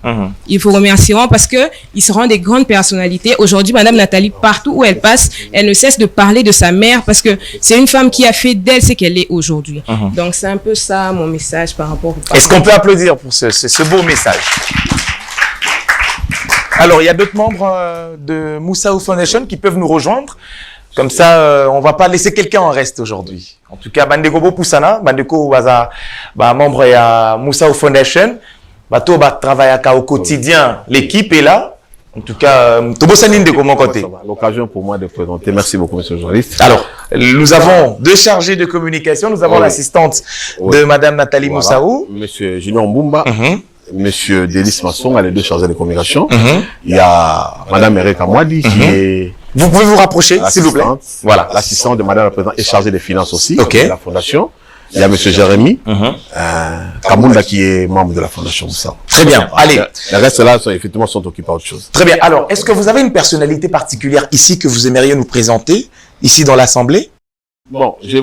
Ils vous remercieront parce que ils seront des grandes personnalités. Aujourd'hui, Madame Nathalie, partout où elle passe, elle ne cesse de parler de sa mère parce que c'est une femme qui a fait d'elle ce qu'elle est aujourd'hui. Donc, c'est un peu ça mon message par rapport au parents. Est-ce qu'on peut applaudir pour ce beau message? Alors, il y a d'autres membres de Moussao Foundation qui peuvent nous rejoindre. Comme ça, on va pas laisser quelqu'un en reste aujourd'hui. En tout cas, Bandeko Bo Poussana, Bandeko Waza, membre de Moussao Foundation, Bato travaille au quotidien. L'équipe est là. En tout cas, Tobosanine de mon côté. L'occasion pour moi de présenter. Merci beaucoup, monsieur le journaliste. Alors, nous avons deux chargés de communication. Nous avons l'assistante de Madame Nathalie Moussao. Monsieur Junior Mbumba. Monsieur Délice Masson, les deux chargés de communication. Il y a Madame Erika Mwadi qui est... Vous pouvez vous rapprocher, s'il vous plaît. Voilà, l'assistante de Madame la Présidente est chargée des finances aussi, de la Fondation. Il y a Monsieur Jérémy Kamounda qui est membre de la Fondation Moussao. Très bien, allez. Les restes là, effectivement, sont occupés à autre chose. Très bien. Alors, est-ce que vous avez une personnalité particulière ici que vous aimeriez nous présenter, ici dans l'Assemblée? Bon, je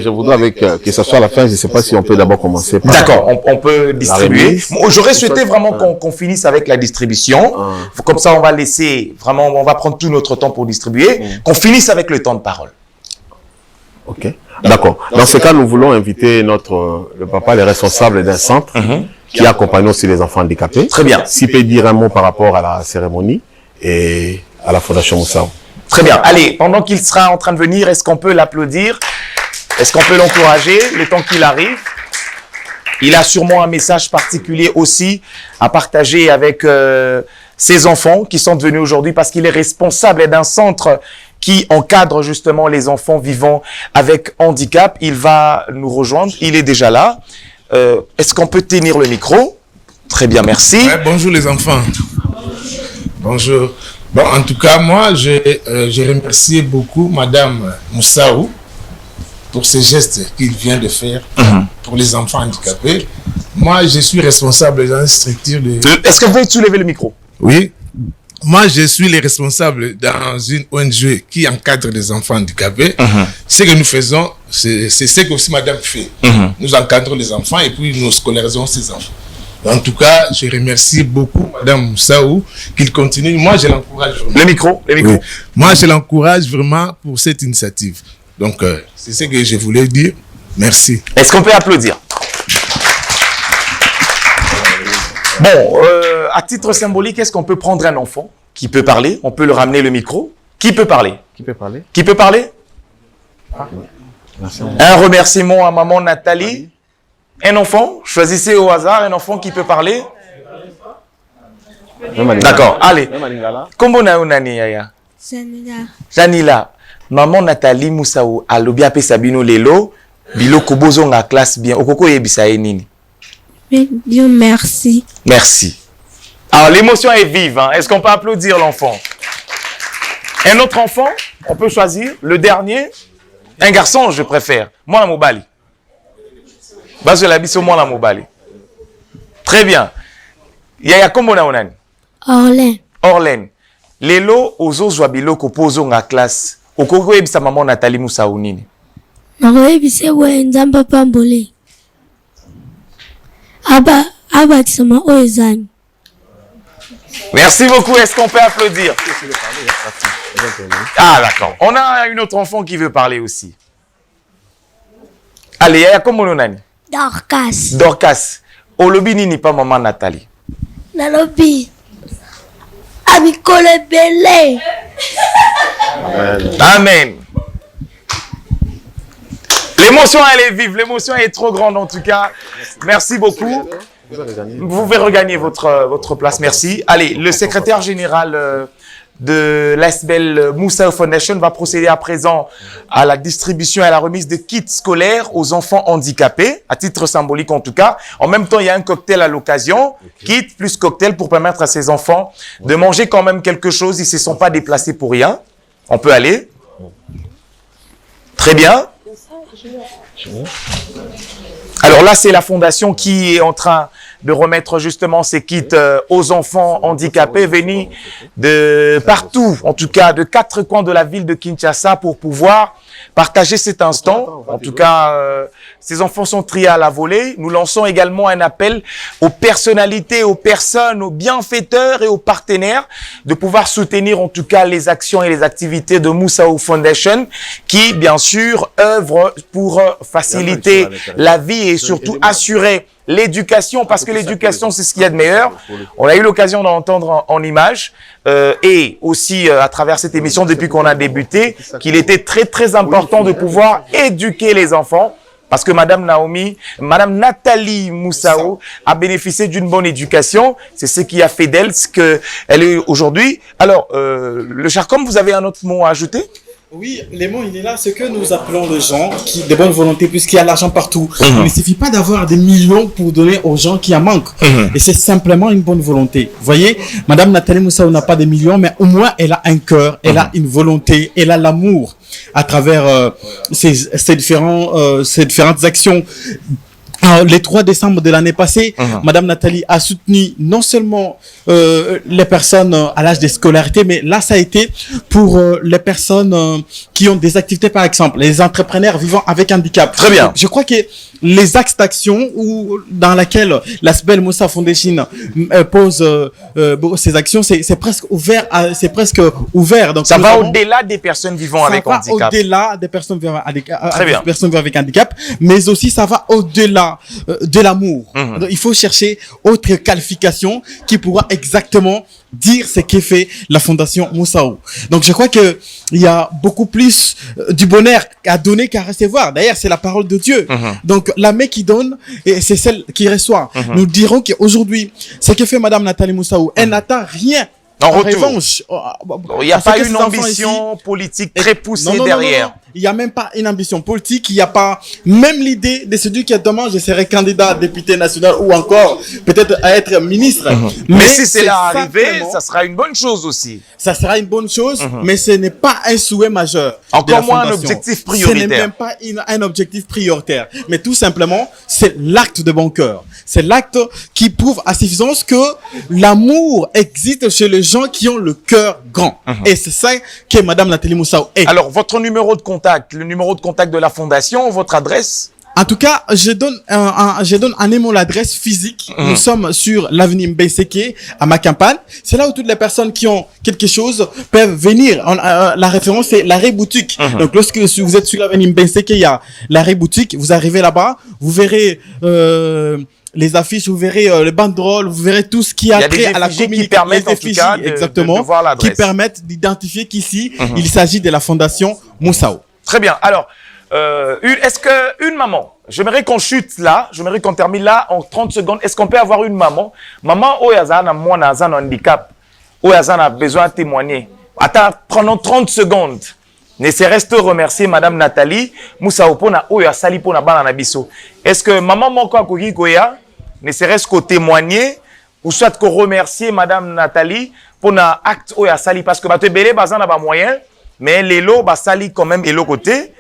voudrais avec que ce soit à la fin, je ne sais pas si on peut d'abord commencer par... D'accord, on peut distribuer. J'aurais souhaité vraiment qu'on finisse avec la distribution. Comme ça, on va laisser, vraiment, on va prendre tout notre temps pour distribuer. Qu'on finisse avec le temps de parole. Ok, d'accord. Dans ce cas, nous voulons inviter le papa, le responsable d'un centre qui accompagne aussi les enfants handicapés. Très bien. S'il peut dire un mot par rapport à la cérémonie et à la Fondation Moussao. Très bien. Allez, pendant qu'il sera en train de venir, est-ce qu'on peut l'applaudir? Est-ce qu'on peut l'encourager le temps qu'il arrive? Il a sûrement un message particulier aussi à partager avec ses enfants qui sont venus aujourd'hui parce qu'il est responsable d'un centre qui encadre justement les enfants vivant avec handicap. Il va nous rejoindre. Il est déjà là. Est-ce qu'on peut tenir le micro? Très bien, merci. Ouais, bonjour les enfants. Bonjour. Bon, en tout cas, moi, je remercie beaucoup Madame Moussao pour ces gestes qu'il vient de faire pour les enfants handicapés. Moi, je suis responsable dans une structure de... Est-ce que vous pouvez soulever le micro? Oui. Moi, je suis le responsable dans une ONG qui encadre les enfants handicapés. Ce que nous faisons, c'est ce que aussi Madame fait. Nous encadrons les enfants et puis nous scolarisons ces enfants. En tout cas, je remercie beaucoup Madame Moussao qu'il continue. Moi, je l'encourage vraiment. Le micro. Oui. Moi, je l'encourage vraiment pour cette initiative. Donc, c'est ce que je voulais dire. Merci. Est-ce qu'on peut applaudir? Bon, à titre symbolique, est-ce qu'on peut prendre un enfant qui peut parler? On peut le ramener le micro. Qui peut parler? Qui peut parler? Qui peut parler? Merci. Un remerciement à maman Nathalie. Un enfant, choisissez au hasard un enfant qui peut parler. D'accord, allez. Comment nani yaya? Janila. Maman Nathalie Moussao alobi ape Sabino lelo biloko bozo nga classe bien. Okoko yebisa nini? Dieu merci. Merci. Alors l'émotion est vive, hein? Est-ce qu'on peut applaudir l'enfant? Un autre enfant, on peut choisir. Le dernier, un garçon, je préfère. Moi la mobali. Très bien. Yaya kombo na onani? Orlen. Orlen. Lelo ozo zwa biloko pozo nga classe. Okoko yebisa maman Nathalie Moussao nini? Nakoyebise we nzamba pambole. Aba tisama oezani. Merci beaucoup. Est-ce qu'on peut applaudir? Ah d'accord. On a une autre enfant qui veut parler aussi. Allez, yaya kombo na onani? Dorcas. Dorcas. Olobi nini pa maman Nathalie? Nalobi. Amikole bele. Amen. L'émotion, elle est vive. L'émotion est trop grande en tout cas. Merci beaucoup. Vous pouvez regagner votre place. Merci. Allez, le secrétaire général de l'ASBEL Moussao Foundation va procéder à présent à la distribution et à la remise de kits scolaires aux enfants handicapés, à titre symbolique en tout cas. En même temps, il y a un cocktail à l'occasion, kit plus cocktail pour permettre à ces enfants de manger quand même quelque chose. Ils ne se sont pas déplacés pour rien. On peut aller. Très bien. Alors là, c'est la fondation qui est en train de remettre justement ces kits aux enfants handicapés venus de partout, en tout cas de 4 coins de la ville de Kinshasa pour pouvoir partager cet instant. En tout cas, ces enfants sont triés à la volée. Nous lançons également un appel aux personnalités, aux personnes, aux bienfaiteurs et aux partenaires de pouvoir soutenir en tout cas les actions et les activités de Moussaou Foundation qui, bien sûr, œuvrent pour faciliter la vie et surtout assurer l'éducation, parce que l'éducation, c'est ce qu'il y a de meilleur. On a eu l'occasion d'entendre en images et aussi à travers cette émission depuis qu'on a débuté qu'il était très, très important de pouvoir éduquer les enfants. Parce que Madame Nathalie Moussaou a bénéficié d'une bonne éducation. C'est ce qui a fait d'elle ce qu'elle est aujourd'hui. Alors, le Charcom, vous avez un autre mot à ajouter? Oui, les mots, il est là. Ce que nous appelons les gens qui, de bonne volonté, puisqu'il y a l'argent partout. Il ne suffit pas d'avoir des millions pour donner aux gens qui en manquent. Et c'est simplement une bonne volonté. Vous voyez, Madame Nathalie Moussaou n'a pas des millions, mais au moins elle a un cœur, elle a une volonté, elle a l'amour à travers ces différentes actions. Les 3 décembre de l'année passée, Madame Nathalie a soutenu non seulement les personnes à l'âge de scolarité, mais là, ça a été pour les personnes qui ont des activités, par exemple, les entrepreneurs vivant avec handicap. Très bien. Je crois que les axes d'action dans laquelle la Sbel Moussa Foundation pose ses actions, c'est presque ouvert. Donc, ça va au-delà des personnes vivant avec handicap. Ça va au-delà des personnes vivant avec handicap, mais aussi ça va au-delà de l'amour. Donc, il faut chercher autre qualification qui pourra exactement dire ce qu'est fait la Fondation Moussaou. Donc, je crois que il y a beaucoup plus du bonheur à donner qu'à recevoir. D'ailleurs, c'est la parole de Dieu. Donc, la main qui donne, c'est celle qui reçoit. Nous dirons qu'aujourd'hui, ce que fait Madame Nathalie Moussaou, elle n'attend rien. En revanche, il n'y a pas une ambition politique très poussée derrière. Il n'y a même pas une ambition politique, il n'y a pas même l'idée de se dire que demain je serai candidat à député national ou encore peut-être à être ministre. Mais si c'est là arrivé, ça sera une bonne chose aussi. Ça sera une bonne chose, mais ce n'est pas un souhait majeur. Encore moins un objectif prioritaire. Ce n'est même pas un objectif prioritaire, mais tout simplement, c'est l'acte de bon cœur. C'est l'acte qui prouve à suffisance que l'amour existe chez les gens qui ont le cœur grand. Et c'est ça que Madame Nathalie Moussaou est. Alors, votre numéro de contact, le numéro de contact de la Fondation, votre adresse? En tout cas, je donne un émo l'adresse physique. Nous sommes sur l'avenue Mbeseke à Macampane. C'est là où toutes les personnes qui ont quelque chose peuvent venir. La référence, c'est l'arrêt boutique. Donc, lorsque vous êtes sur l'avenue Mbeseke, il y a l'arrêt boutique. Vous arrivez là-bas, vous verrez les affiches, vous verrez les banderoles, vous verrez tout ce qui a trait à la communication. Qui permettent en tout cas de voir l'adresse. Qui permettent d'identifier qu'ici, il s'agit de la Fondation Moussaou. Très bien. Alors, est-ce que une maman, j'aimerais qu'on chute là, j'aimerais qu'on termine là en 30 secondes. Est-ce qu'on peut avoir une maman? Maman, Oyazana, moi, Nazan, handicap. Oyazana a besoin de témoigner. Attends, prenons 30 secondes. Ne serait-ce que remercier Madame Nathalie Moussaou pona Oya Sali pona bana nabiso. Est-ce que maman moko akoki koya ne serait-ce que témoigner ou soit que remercier Madame Nathalie pona acte Oya Sali parce que bato belé bazana ba moyen mais l'élo ba sali quand même élo côté.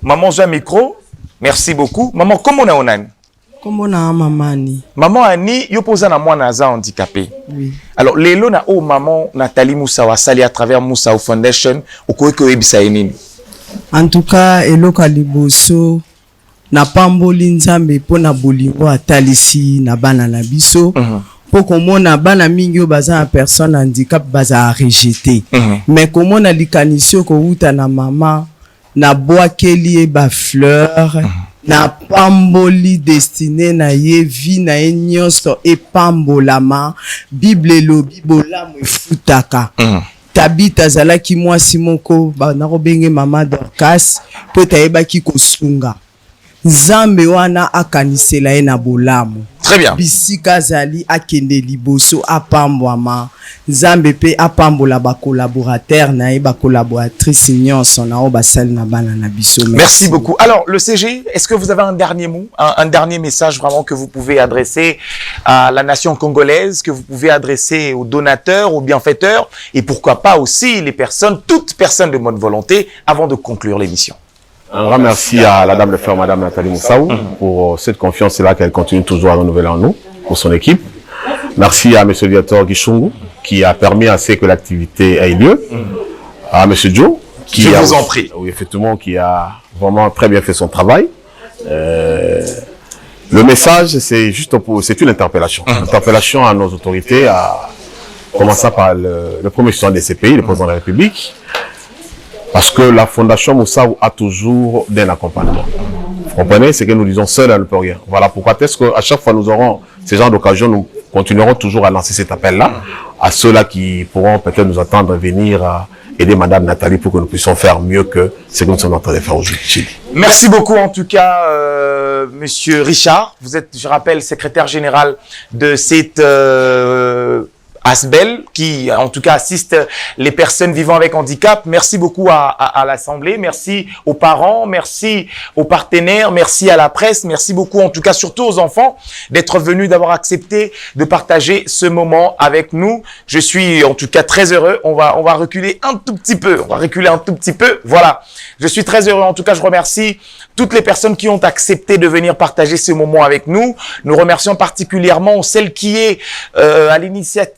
Maman j'ai un micro. Merci beaucoup. Maman comment on a onani? Comment na mamani? Maman ani yo posa na mwana za handicapé. Oui. Alors l'élo na o maman Nathalie Moussaou sali à travers Moussaou Foundation au ko ebisa enini. En tout cas eloka liboso na pamboli nzambe pona bolingo atalisi na bana na biso. Po komona bana mingi baza personne handicap baza rejeté. Mais komona likanisio ko uta na mama na boakeli e ba fleur. Na pamboli destiné na ye vi na ye nyonso e pambolama Bible lobi bolamu efutaka. Tabita zalaki mwasi moko na benge mama Dorcas po tayebaki kosunga Nzambe wana akanisela ye na bolamu. Très bien. Bisika zali akende liboso apambwama. Nzambe pe apambola ba collaborateur na ye ba collaboratrice nyonso na o basali na bana na biso. Merci beaucoup. Alors le CG, est-ce que vous avez un dernier mot, un dernier message vraiment que vous pouvez adresser à la nation congolaise, que vous pouvez adresser aux donateurs, aux bienfaiteurs et pourquoi pas aussi les personnes, toutes personnes de bonne volonté avant de conclure l'émission? Un grand merci à la dame de fer, Madame Nathalie Moussaou, pour cette confiance-là qu'elle continue toujours à renouveler en nous, pour son équipe. Merci à Monsieur Viator Gishungu, qui a permis à ce que l'activité ait lieu. À Monsieur Joe, Je vous en prie. Oui, effectivement, qui a vraiment très bien fait son travail. Le message, c'est juste c'est une interpellation. Interpellation à nos autorités, à commencer par le premier président des CPI, le président de la République, parce que la Fondation Moussaou a toujours d'un accompagnement. Vous comprenez? C'est que nous disons seul, elle ne peut rien. Voilà pourquoi est-ce qu'à chaque fois nous aurons ces genres d'occasions, nous continuerons toujours à lancer cet appel-là à ceux-là qui pourront peut-être nous attendre venir aider Madame Nathalie pour que nous puissions faire mieux que ce que nous sommes en train de faire aujourd'hui. Merci beaucoup en tout cas, Monsieur Richard. Vous êtes, je rappelle, secrétaire général de cette ASBEL, qui en tout cas assiste les personnes vivant avec handicap. Merci beaucoup à l'Assemblée, merci aux parents, merci aux partenaires, merci à la presse, merci beaucoup en tout cas surtout aux enfants d'être venus, d'avoir accepté de partager ce moment avec nous. Je suis en tout cas très heureux. On va reculer un tout petit peu, voilà. Je suis très heureux, en tout cas je remercie toutes les personnes qui ont accepté de venir partager ce moment avec nous. Nous remercions particulièrement celle qui est à l'initiative,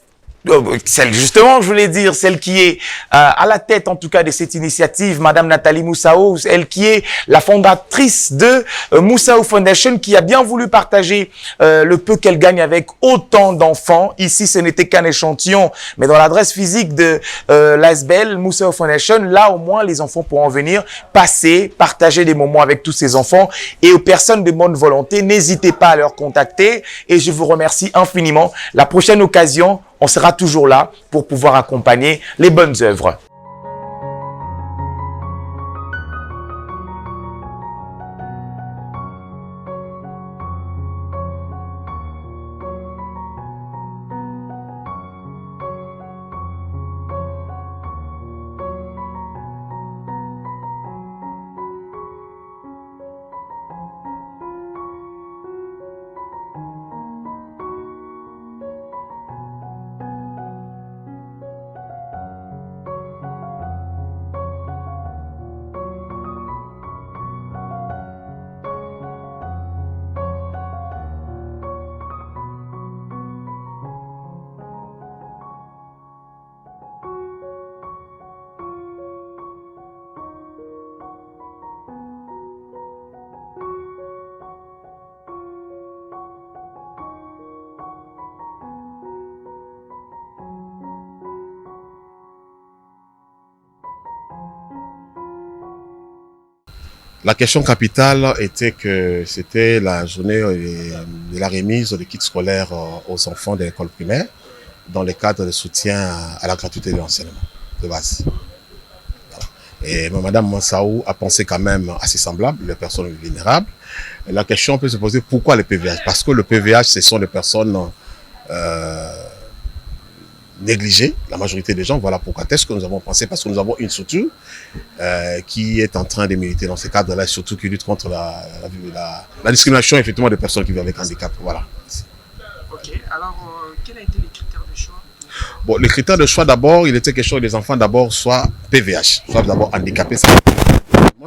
justement, je voulais dire, celle qui est à la tête, en tout cas, de cette initiative, Madame Nathalie Moussaou, elle qui est la fondatrice de Moussaou Foundation, qui a bien voulu partager le peu qu'elle gagne avec autant d'enfants. Ici, ce n'était qu'un échantillon, mais dans l'adresse physique de l'ASBEL, Moussaou Foundation, là, au moins, les enfants pourront venir passer, partager des moments avec tous ces enfants. Et aux personnes de bonne volonté, n'hésitez pas à leur contacter. Et je vous remercie infiniment. La prochaine occasion, on sera toujours là pour pouvoir accompagner les bonnes œuvres. La question capitale était que c'était la journée de la remise des kits scolaires aux enfants de l'école primaire dans le cadre de soutien à la gratuité de l'enseignement de base. Voilà. Et Madame Moussaou a pensé quand même assez semblable, les personnes vulnérables. Et la question peut se poser, pourquoi le PVH? Parce que le PVH, ce sont des personnes négligées, la majorité des gens. Voilà pourquoi est-ce que nous avons pensé, parce que nous avons une structure qui est en train de militer dans ce cadre-là, surtout qui lutte contre la discrimination effectivement des personnes qui vivent avec handicap. Voilà. Ok, alors quel a été les critères de choix? Bon, les critères de choix d'abord, il était question des enfants d'abord soit PVH, soit d'abord handicapés, ça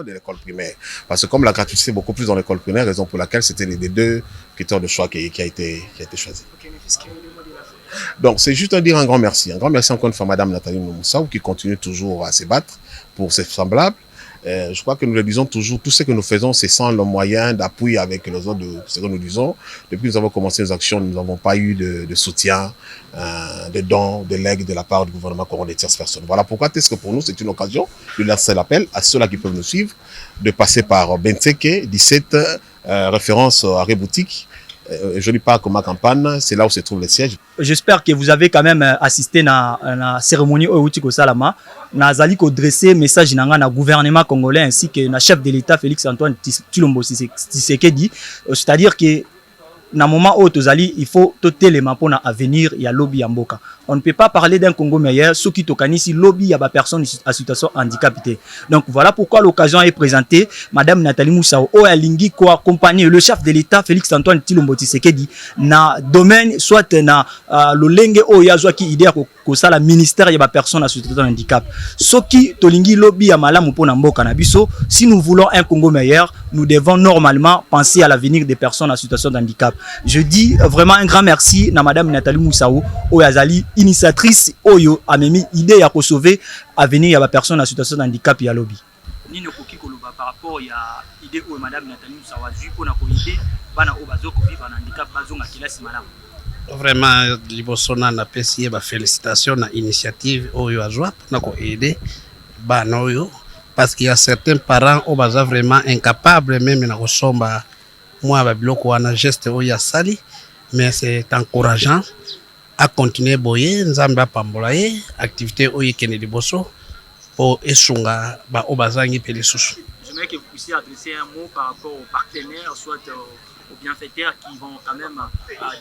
de l'école primaire. Parce que comme la gratuité c'est beaucoup plus dans l'école primaire, raison pour laquelle c'était les deux critères de choix qui a été choisi. Ok, mais qu'est-ce qu'il y a eu le mot de la fin? Donc, c'est juste à dire un grand merci. Un grand merci encore une fois à Madame Nathalie Moussaou qui continue toujours à se battre pour ses semblables. Je crois que nous le disons toujours, tout ce que nous faisons, c'est sans le moyen d'appui avec les autres de ce que nous disons. Depuis que nous avons commencé nos actions, nous n'avons pas eu de soutien, de dons, de legs de la part du gouvernement congolais des tierces personnes. Voilà pourquoi est-ce que pour nous, c'est une occasion de lancer l'appel à ceux-là qui peuvent nous suivre, de passer par Benteke, 17, référence à Reboutique. Je ne dis pas comme ma campagne, c'est là où se trouve le siège. J'espère que vous avez quand même assisté à la cérémonie Oyutiko Salama. Nazali ko dresser message na gouvernement congolais ainsi que na chef de l'État Félix Antoine Tshilombo Tshisekedi, c'est-à-dire que na moment où tozali il faut toter les mains pour avenir ya lobby ya mboka. On ne peut pas parler d'un Congo meilleur ceux qui tokanisi lobby ya ba personne à situation handicapée. Donc voilà pourquoi l'occasion est présentée Madame Nathalie Moussaou o alingi ko accompagner le chef de l'État Félix Antoine Tshilombo Tshisekedi na domaine soit na lolenge o yazwa ki idée ko sala ministère ya ba personne à situation handicap. Soki tolingi lobby ya malamu pona mboka na biso, si nous voulons un Congo meilleur, nous devons normalement penser à l'avenir des personnes à situation de handicap. Je dis vraiment un grand merci à Madame Nathalie Moussaou au Yazali initiatrice oyo amemi idée ya ko sauver avenir ya ba personne en situation de handicap ya lobby. Nino koki koloba par rapport ya idée oyo madame Nathalie Moussawazui pona ko idée bana o bazo ko vivre en handicap bazonga kelasi malamu. Vraiment liboso na pesi ba félicitations na initiative oyo azwa na ko aider bana oyo parce qu'il y a certains parents au baza vraiment incapables même na kosomba moi ba biloko wana geste oyo sali mais c'est encourageant à continuer boyer nzamba pambola ye activité oyo kene liboso pour esunga ba obazangi pele susu. J'aimerais que vous puissiez adresser un mot par rapport aux partenaires, soit aux bienfaiteurs qui vont quand même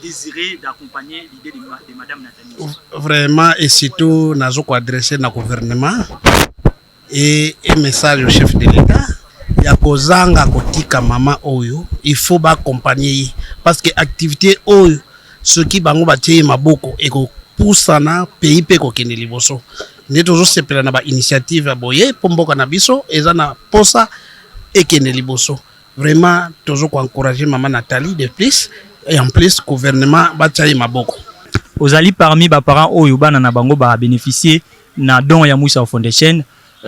désirer d'accompagner l'idée de Madame Nathalie. Vraiment, et surtout, nous avons adressé au gouvernement et un message au chef de l'État. Il y a kozanga kotika mama oyo, il faut accompagner parce que l'activité oyo, ce qui bango batie maboko et ko poussana pays pe ko kene liboso. Nous toujours sepela na ba initiative à boyer pomboka na biso ezana posa et kene liboso. Vraiment toujours encourager maman Nathalie de plus et en plus gouvernement batia maboko. Ozali parmi ba parents oyo bana na bango ba bénéficier na don ya Moussa Foundation.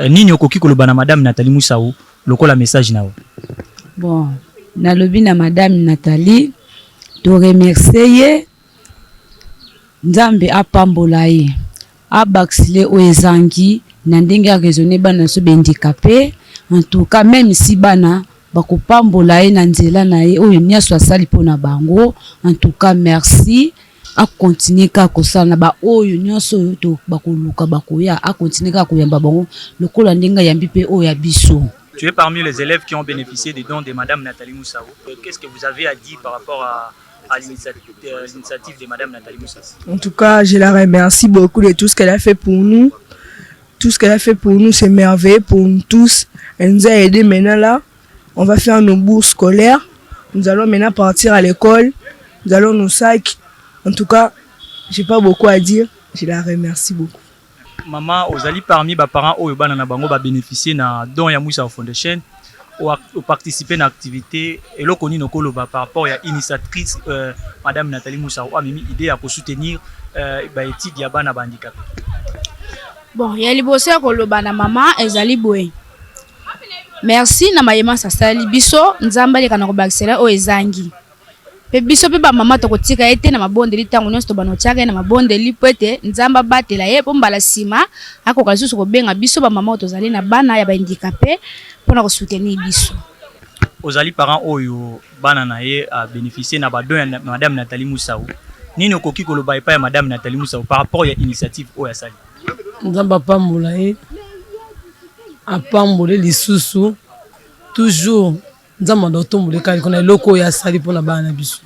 Nini okoki koloba na madame Nathalie Moussa lokola message nao. Bon, na lobi na madame Nathalie to remercier Nzambe apambola ye. Abaxile oezangi na ndenge ya raisonner bana so handicapé. En tout cas même si bana bakopambola ye na nzela na ye oyo nyaso asali pona bango. En tout cas merci. A continuer ka kosala na ba oyo nyoso to bakoluka bakoya a continuer ka koyamba bango lokola ndinga yambi pe oyo ya biso. Tu es parmi les élèves qui ont bénéficié des dons de madame Nathalie Moussa. Qu'est-ce que vous avez à dire par rapport à l'initiative de madame Nathalie Moussa? En tout cas, je la remercie beaucoup de tout ce qu'elle a fait pour nous. Tout ce qu'elle a fait pour nous, c'est merveilleux pour nous tous. Elle nous a aidés maintenant là. On va faire nos bourses scolaires. Nous allons maintenant partir à l'école. Nous allons nos sacs. En tout cas, j'ai pas beaucoup à dire. Je la remercie beaucoup. Maman, ozali parmi ba parents oyo bana na bango ba bénéficier na don ya Moussa Foundation ou participer na activité et lo koni nokolo ba par rapport ya initiatrice madame Nathalie Moussa a mimi idée à soutenir ba étude ya bana handicapé. Bon, ya liboso ko lo bana maman ezali boy. Merci na mayema sasali biso nzamba le kana ko bakisela o ezangi. Pe biso pe ba mama to kotika ete na mabondeli tango nyonso to bano tiaka na mabondeli pete nzamba batela ye po mbala sima akoka lisusu ko benga biso ba mama to zali na bana ya ba handicapé pona ko soutenir biso. Ozali parents oyo bana na ye a bénéficier na ba don ya madame Nathalie Moussa. Nini okoki koloba epa ya madame Nathalie Moussa par rapport ya initiative oyo sali. Nzamba pambola ye apambole lisusu toujours nzamba ndotombole kali kona loko ya sali pona bana biso.